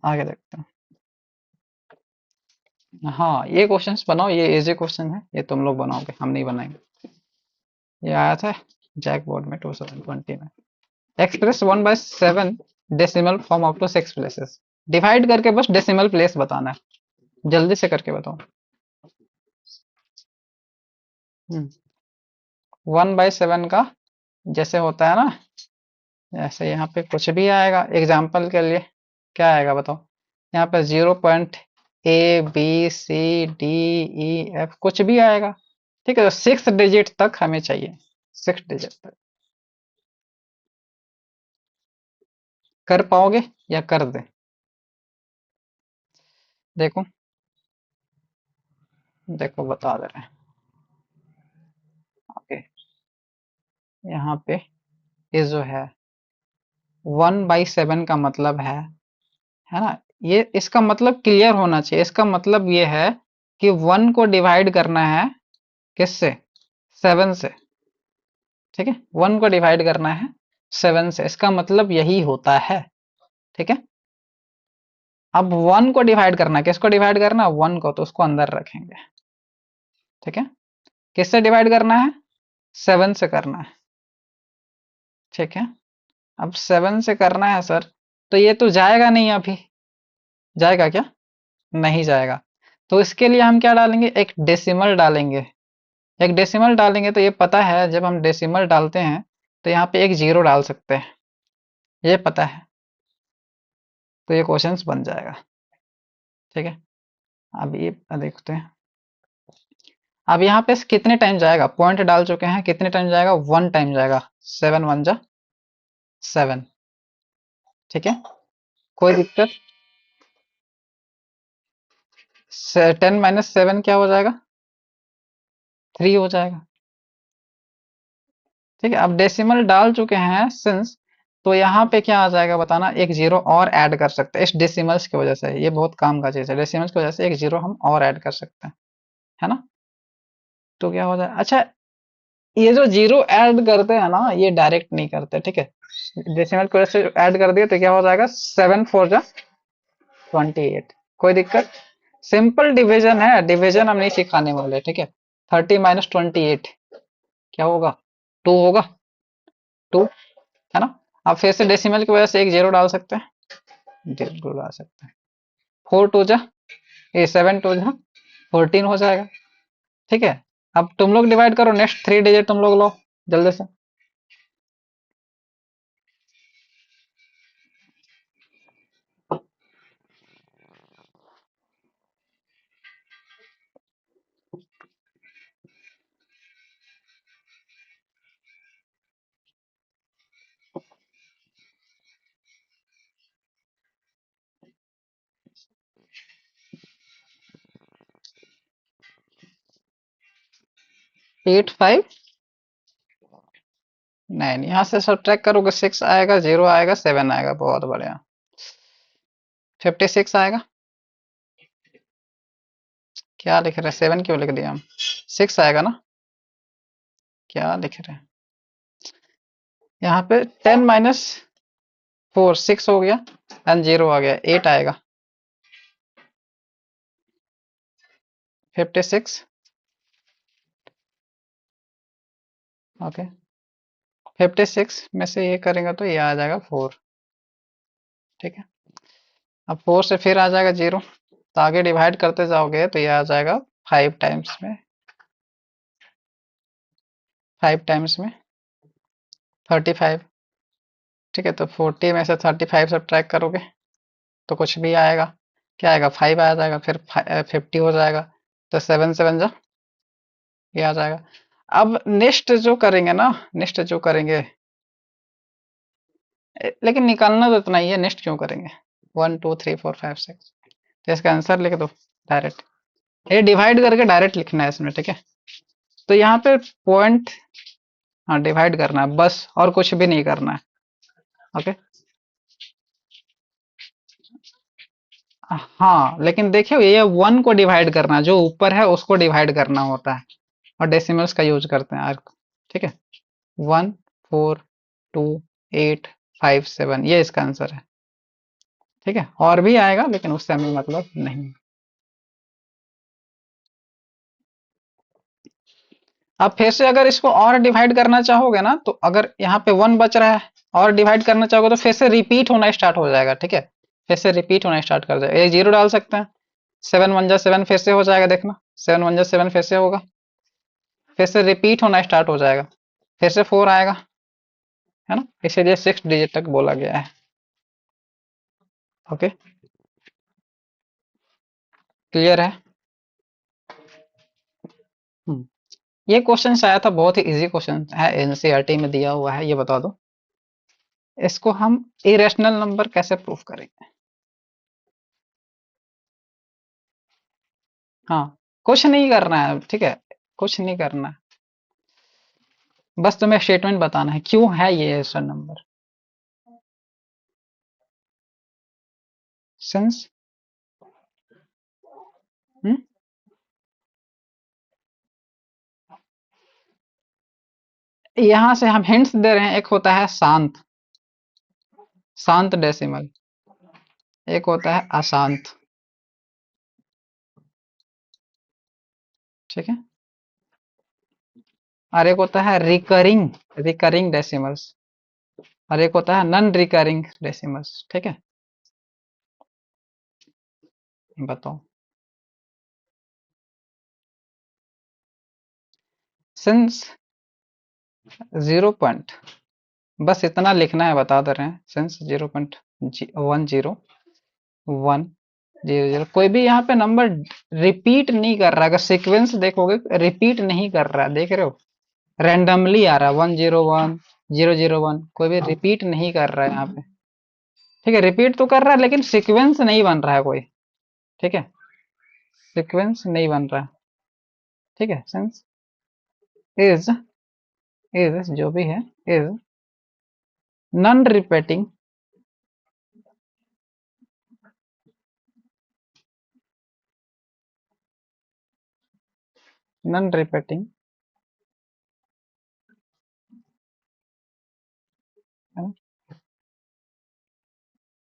आगे देखते हैं। हाँ, ये क्वेश्चंस बनाओ, ये इजी क्वेश्चन है, ये तुम लोग बनाओगे, हम नहीं बनाएंगे। ये आया था जैक बोर्ड में 2020 में। Express 1/7 decimal form up to 6 places. Divide करके बस डेसिमल प्लेस बताना है, जल्दी से करके बताओ। 1/7 का जैसे होता है ना, जैसे यहाँ पे कुछ भी आएगा, एग्जाम्पल के लिए क्या आएगा बताओ? यहाँ पे 0.A B C D E F कुछ भी आएगा, ठीक है। तो 6 डिजिट तक हमें चाहिए, 6 डिजिट तक। कर पाओगे या कर दे? देखो, देखो बता दे रहे हैं। ओके, यहाँ पे ये जो है 1/7 का मतलब है ना? ये इसका मतलब क्लियर होना चाहिए। इसका मतलब ये है कि 1 को डिवाइड करना है किससे? 7 से। ठीक है, 1 को डिवाइड करना है 7 से, इसका मतलब यही होता है। ठीक है, अब 1 को डिवाइड करना है, किसको डिवाइड करना है? 1 को, तो उसको अंदर रखेंगे। ठीक है, किससे डिवाइड करना है? 7 से करना है। ठीक है, अब 7 से करना है सर, तो ये तो जाएगा नहीं अभी। जाएगा क्या? नहीं जाएगा। तो इसके लिए हम क्या डालेंगे? एक डेसिमल डालेंगे। एक डेसिमल डालेंगे तो ये पता है, जब हम डेसिमल डालते हैं तो यहाँ पे एक जीरो डाल सकते हैं, ये पता है। तो ये क्वेश्चंस बन जाएगा। ठीक है, अब ये देखते हैं। अब यहाँ पे कितने टाइम जाएगा? पॉइंट डाल चुके हैं, कितने टाइम जाएगा? 1 टाइम जाएगा। 7 1 जा 7। ठीक है, कोई दिक्कत? 10 - 7 क्या हो जाएगा? 3 हो जाएगा। ठीक है, अब डेसिमल डाल चुके हैं सिंस, तो यहाँ पे क्या आ जाएगा बताना? एक जीरो और ऐड कर सकते हैं इस डेसिमल्स की वजह से। ये बहुत काम का चीज है, डेसिमल्स की वजह से एक जीरो हम और ऐड कर सकते हैं, है ना? तो क्या हो जाए? अच्छा, ये जो जीरो ऐड करते हैं ना, ये डायरेक्ट नहीं करते। ठीक है, डेसिमल की वजह से ऐड कर दिए तो क्या हो जाएगा? 7 4 जा 28। कोई दिक्कत? सिंपल डिवीजन है, डिवीजन हम नहीं सिखाने वाले। ठीक है, 30 - 28 क्या होगा? 2 होगा। 2, है ना? अब फिर से डेसिमल की वजह से एक जीरो डाल सकते हैं, जीरो डाल सकते हैं। 7 2 जा 14 हो जाएगा। ठीक है, अब तुम लोग डिवाइड करो, नेक्स्ट 3 डिजिट तुम लोग लो जल्दी से। 8 5 9, यहाँ से सब्ट्रैक्ट करोगे 6 आएगा, 0 आएगा, 7 आएगा। बहुत बढ़िया। 56 आएगा। क्या लिख रहे हैं? 7 क्यों लिख दिया हम? 6 आएगा ना? क्या लिख रहे हैं यहाँ पे? 10 - 4 6 हो गया, एंड 0 आ गया, 8 आएगा। 56। ओके, 56 में से ये करेंगे तो ये आ जाएगा 4। ठीक है, अब 4 से फिर आ जाएगा 0, तो आगे डिवाइड करते जाओगे तो ये आ जाएगा 5 टाइम्स में, 5 टाइम्स में 35। ठीक है, तो 40 में से 35 सब ट्रैक करोगे तो कुछ भी आएगा। क्या आएगा? 5 आ जाएगा, फिर 50 हो जाएगा। तो 7 7 जा ये आ जाएगा। अब नेक्स्ट जो करेंगे ना, नेक्स्ट जो करेंगे, लेकिन निकालना तो इतना ही है, नेक्स्ट क्यों करेंगे? 1 2 3 4 5 6, तो इसका आंसर लिख दो डायरेक्ट। ये डिवाइड करके डायरेक्ट लिखना है इसमें। ठीक है, तो यहाँ पे पॉइंट, हाँ डिवाइड करना है बस, और कुछ भी नहीं करना है। ओके, हाँ लेकिन देखिए, ये 1 को डिवाइड करना, जो ऊपर है उसको डिवाइड करना होता है, और डेसिमल्स का यूज करते हैं आर्क। ठीक है, 1 4 2 8 5 7, ये इसका आंसर है। ठीक है, और भी आएगा लेकिन उससे हमें मतलब नहीं। अब फिर से अगर इसको और डिवाइड करना चाहोगे ना, तो अगर यहाँ पे 1 बच रहा है और डिवाइड करना चाहोगे तो फिर से रिपीट होना स्टार्ट हो जाएगा। ठीक है, फिर से रिपीट होना स्टार्ट कर जाएगा। एक जीरो डाल सकते हैं, 7 1 जा 7 फिर से हो जाएगा, देखना 7 1 जा 7 फिर से होगा, फिर से रिपीट होना स्टार्ट हो जाएगा, फिर से 4 आएगा, है ना? इसीलिए 6 डिजिट तक बोला गया है। ओके, क्लियर है? हम्म, ये क्वेश्चन आया था, बहुत ही इजी क्वेश्चन है, एनसीईआरटी में दिया हुआ है। ये बता दो, इसको हम इरेशनल नंबर कैसे प्रूफ करेंगे? हाँ, कुछ नहीं करना है। ठीक है, कुछ नहीं करना है, बस तुम्हें स्टेटमेंट बताना है क्यों है ये ऐसा नंबर। सिंस यहां से हम हिंट्स दे रहे हैं। एक होता है शांत, शांत डेसिमल, एक होता है अशांत। ठीक है। और एक होता है रिकरिंग, रिकरिंग डेसिमल्स, और एक होता है नॉन रिकरिंग डेसिमल्स। ठीक है। बताओ। सिंस 0 पॉइंट, बस इतना लिखना है, बता दे रहे हैं। सिंस 0.10 1 कोई भी यहाँ पे नंबर रिपीट नहीं कर रहा। अगर सीक्वेंस देखोगे रिपीट नहीं कर रहा, देख रहे हो, रैंडमली आ रहा है 101 001, कोई भी रिपीट नहीं कर रहा है यहाँ पे। ठीक है, रिपीट तो कर रहा है लेकिन सीक्वेंस नहीं बन रहा है कोई। ठीक है, सीक्वेंस नहीं बन रहा है। ठीक है। सिंस इज, इज जो भी है, is non repeating, non repeating,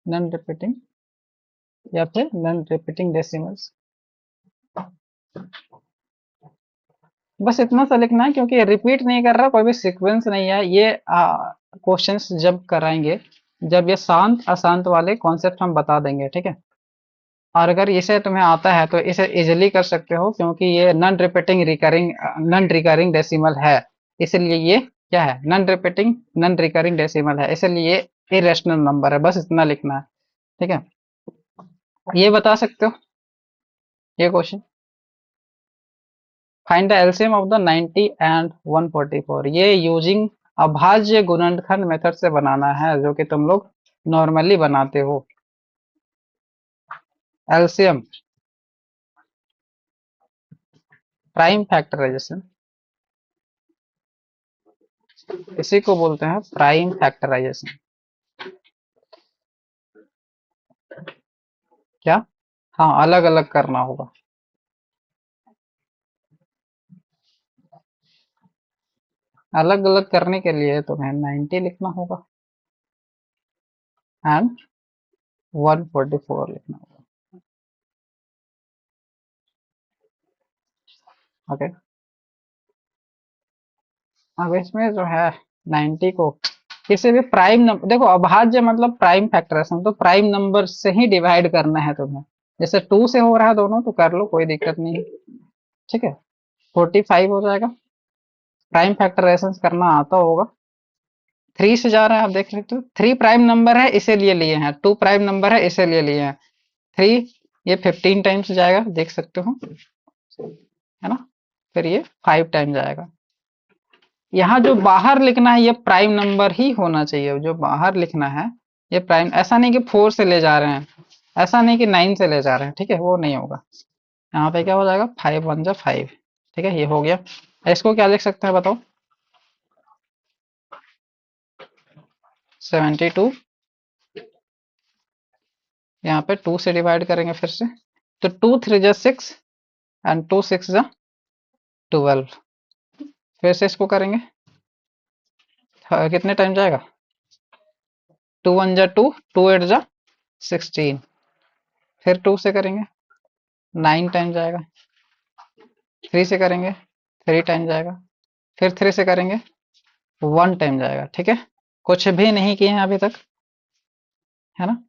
non repeating या फिर नॉन रिपीटिंग डेसिमल्स। बस इतना सा लिखना है क्योंकि रिपीट नहीं कर रहा, कोई भी सीक्वेंस नहीं है ये। क्वेश्चंस जब कराएंगे, जब ये शांत अशांत वाले कॉन्सेप्ट हम बता देंगे। ठीक है। और अगर इसे तुम्हें आता है तो इसे इजिली कर सकते हो क्योंकि ये non repeating recurring, non recurring decimal है, इसलिए ये क्या है, non repeating non recurring decimal है, इसलिए ये इरेशनल नंबर है। बस इतना लिखना है। ठीक है। ये बता सकते हो ये question, find the LCM of the 90 and 144। ये यूजिंग अभाज्य गुणनखंड मेथड से बनाना है जो कि तुम लोग नॉर्मली बनाते हो। एलसीएम, प्राइम फैक्टराइजेशन, इसी को बोलते हैं प्राइम फैक्टराइजेशन। क्या? हाँ, अलग अलग करना होगा। अलग अलग करने के लिए तुम्हें 90 लिखना होगा एंड 144 लिखना होगा। ओके। अब इसमें जो है 90 को किसी भी प्राइम नंबर, देखो अभाज्य मतलब प्राइम फैक्टराइजेशन, तो प्राइम नंबर से ही डिवाइड करना है तुम्हें। जैसे 2 से हो रहा है दोनों तो कर लो, कोई दिक्कत नहीं है। ठीक है। 45 हो जाएगा। प्राइम फैक्टराइजेशन करना आता होगा। 3 से जा रहा है, आप देख लेते हो। 3 प्राइम नंबर है इसीलिए लिए हैं, 2 प्राइम नंबर है इसीलिए लिए हैं। 3 ये 15 टाइम्स जाएगा, देख सकते हो, है ना। फिर ये 5 टाइम जाएगा। यहाँ जो बाहर लिखना है ये प्राइम नंबर ही होना चाहिए। जो बाहर लिखना है ये प्राइम, ऐसा नहीं कि 4 से ले जा रहे हैं, ऐसा नहीं कि 9 से ले जा रहे हैं। ठीक है, वो नहीं होगा। यहाँ पे क्या हो जाएगा, 5 1 जा 5। ठीक है, ये हो गया। इसको क्या लिख सकते हैं बताओ। 72, यहाँ पे 2 से डिवाइड करेंगे फिर से, तो 2 3 जा 6 एंड 2 6 जा 12। फिर से इसको करेंगे, कितने टाइम जाएगा, 2 1 जा 2, 2 8 जा 16। फिर 2 से करेंगे 9 टाइम जाएगा। 3 से करेंगे 3 टाइम जाएगा। फिर 3 से करेंगे 1 टाइम जाएगा। ठीक है, कुछ भी नहीं किए हैं अभी तक, है ना।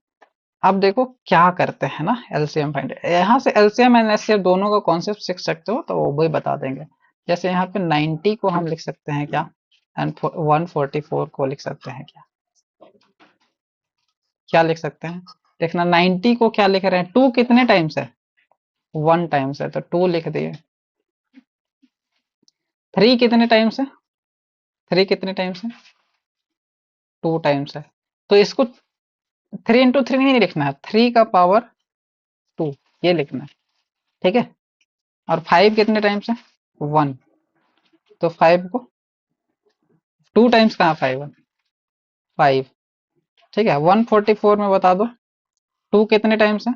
अब देखो क्या करते हैं ना, एलसीएम फाइंड। यहाँ से एलसीएम एंड एचसीएफ दोनों का कॉन्सेप्ट सीख सकते हो तो वो भी बता देंगे। जैसे यहाँ पे 90 को हम लिख सकते हैं क्या, एंड 144 को लिख सकते हैं क्या। क्या लिख सकते हैं, देखना 90 को क्या लिख रहे हैं, 2 कितने टाइम्स है, 1 टाइम्स है तो 2 लिख दिए। 3 कितने टाइम्स है, 3 कितने टाइम्स है, 2 टाइम्स है। तो इसको 3 इंटू 3 नहीं लिखना है, 3 का पावर 2 ये लिखना है। ठीक है। और 5 कितने टाइम्स है, 1, तो 5 को टू टाइम्स कहाँ फाइव है? फाइव। ठीक है, 144 में बता दो टू कितने टाइम्स है?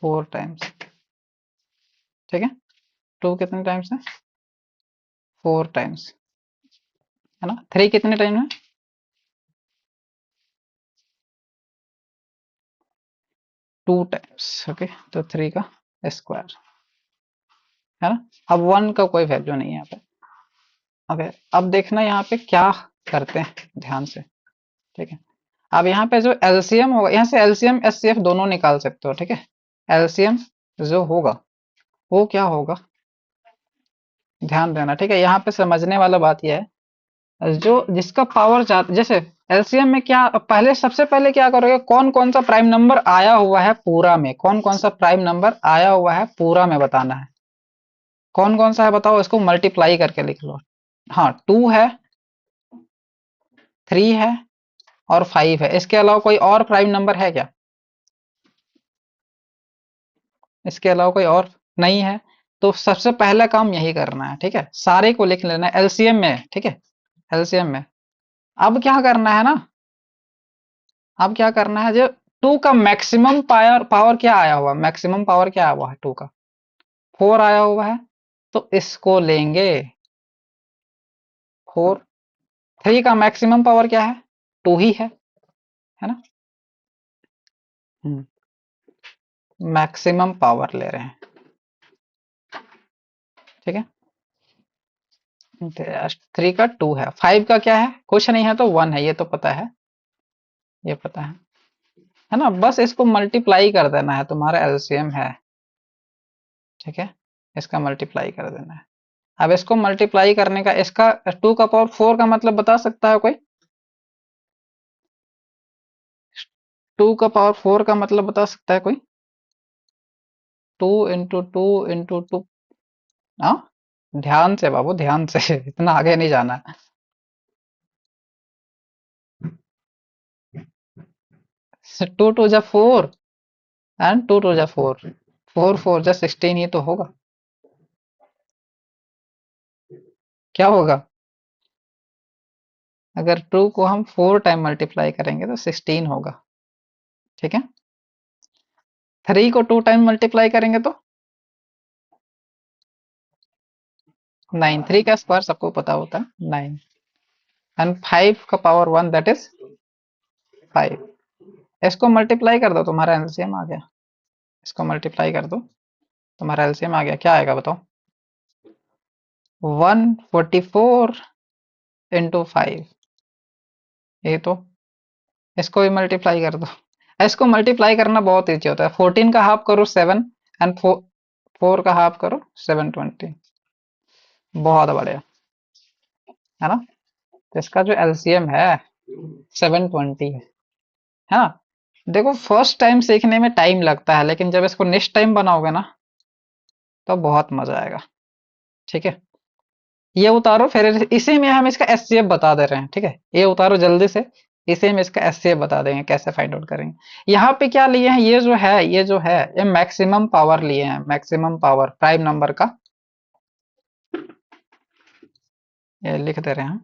Four times. ठीक है, टू कितने टाइम्स है? Four times. है ना, थ्री कितने टाइम है? Two times. ओके, तो थ्री का स्क्वायर। है ना, अब वन का कोई वैल्यू नहीं है यहाँ पे। ओके, अब देखना यहाँ पे क्या करते हैं ध्यान से। ठीक है, अब यहाँ पे जो एलसीएम होगा, यहाँ से एलसीएम एचसीएफ दोनों निकाल सकते हो। ठीक है, एलसीएम जो होगा वो क्या होगा, ध्यान देना। ठीक है, यहाँ पे समझने वाला बात यह है, जो जिसका पावर जैसे एलसीएम में क्या, पहले सबसे पहले क्या करोगे, कौन कौन सा प्राइम नंबर आया हुआ है पूरा में, कौन कौन सा प्राइम नंबर आया हुआ है पूरा में बताना है। कौन कौन सा है बताओ, इसको मल्टीप्लाई करके लिख लो। हाँ, टू है, थ्री है और फाइव है। इसके अलावा कोई और प्राइम नंबर है क्या? इसके अलावा कोई और नहीं है। तो सबसे पहला काम यही करना है। ठीक है, सारे को लिख लेना है एलसीएम में। ठीक है, एलसीएम में अब क्या करना है ना, अब क्या करना है, जो टू का मैक्सिमम पावर पावर क्या आया हुआ, मैक्सिमम पावर क्या आया हुआ है टू का? फोर आया हुआ है, तो इसको लेंगे फोर। थ्री का मैक्सिमम पावर क्या है? टू ही है ना। मैक्सिमम पावर ले रहे हैं। ठीक है, थ्री का टू है, फाइव का क्या है, कुछ नहीं है तो वन है, ये तो पता है, ये पता है ना। बस इसको मल्टीप्लाई कर देना है, तुम्हारा एलसीएम है। ठीक है, इसका मल्टीप्लाई कर देना है। अब इसको मल्टीप्लाई करने का, इसका टू का पावर फोर का मतलब बता सकता है कोई? टू का पावर फोर का मतलब बता सकता है कोई? Two into two into two. हाँ, ध्यान से बाबू, ध्यान से इतना आगे नहीं जाना है। टू टू जा फोर एंड टू टू जा फोर, फोर फोर जा 16 ही तो होगा। क्या होगा? अगर टू को हम फोर टाइम मल्टीप्लाई करेंगे तो 16 होगा। ठीक है, थ्री को टू टाइम मल्टीप्लाई करेंगे तो नाइन। थ्री का स्क्वायर सबको पता होता है नाइन। एंड फाइव का power one, that is five. इसको मल्टीप्लाई कर दो, तुम्हारा एलसीएम आ गया। इसको मल्टीप्लाई कर दो, तुम्हारा एलसीएम आ गया। क्या आएगा बताओ? 144 इंटू फाइव। ये तो, इसको भी मल्टीप्लाई कर दो। इसको मल्टीप्लाई करना बहुत ईजी होता है। 14 का हाफ करो सेवन, एंड फोर, फोर का हाफ करो 720। बहुत बढ़िया, है ना। तो इसका जो एलसीएम है 720 है ना। देखो, फर्स्ट टाइम सीखने में टाइम लगता है, लेकिन जब इसको नेक्स्ट टाइम बनाओगे ना तो बहुत मजा आएगा। ठीक है, ये उतारो, फिर इसी में हम इसका एचसीएफ बता दे रहे हैं। ठीक है, ये उतारो जल्दी से, इसी में इसका एचसीएफ बता देंगे कैसे फाइंड आउट करेंगे। यहाँ पे क्या लिए हैं, ये जो है, ये जो है, ये मैक्सिमम पावर लिए हैं, मैक्सिमम पावर प्राइम नंबर का। ये लिख दे रहे हैं,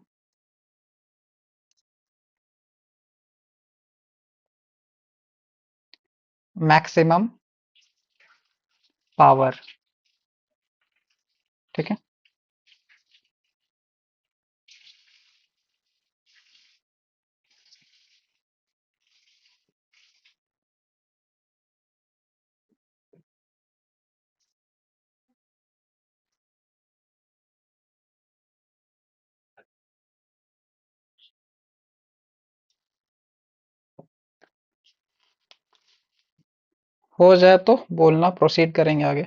मैक्सिमम पावर। ठीक है, हो जाए तो बोलना, प्रोसीड करेंगे आगे।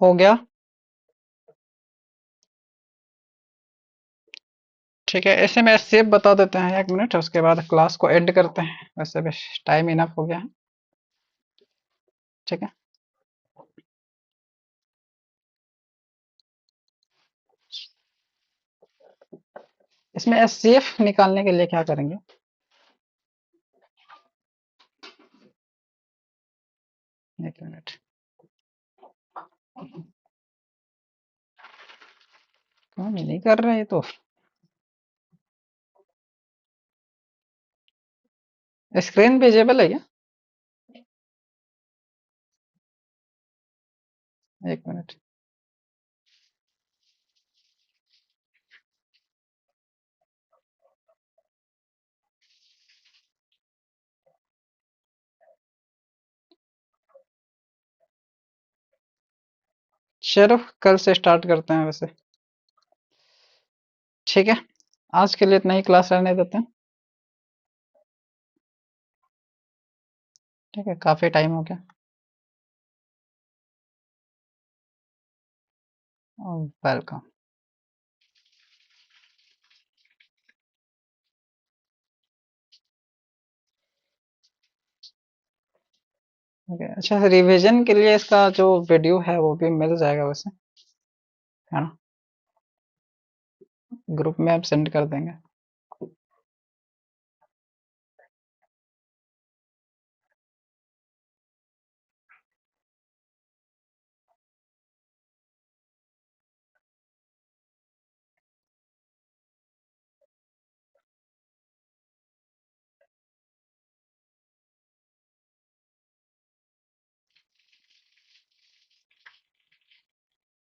हो गया। ठीक है, ऐसे में सेव बता देते हैं 1 मिनट, उसके बाद क्लास को एंड करते हैं, वैसे भी टाइम इनफ हो गया है। ठीक है, इसमें एचसीएफ निकालने के लिए क्या करेंगे? 1 मिनट, काम ही नहीं कर रहा है ये तो। स्क्रीन विजिबल है क्या? 1 मिनट, चलो कल से स्टार्ट करते हैं वैसे। ठीक है, आज के लिए इतना ही, क्लास रहने देते हैं। ठीक है, काफी टाइम हो गया। वेलकम। ओके, अच्छा, रिवीजन के लिए इसका जो वीडियो है वो भी मिल जाएगा वैसे, है ना? ग्रुप में आप सेंड कर देंगे।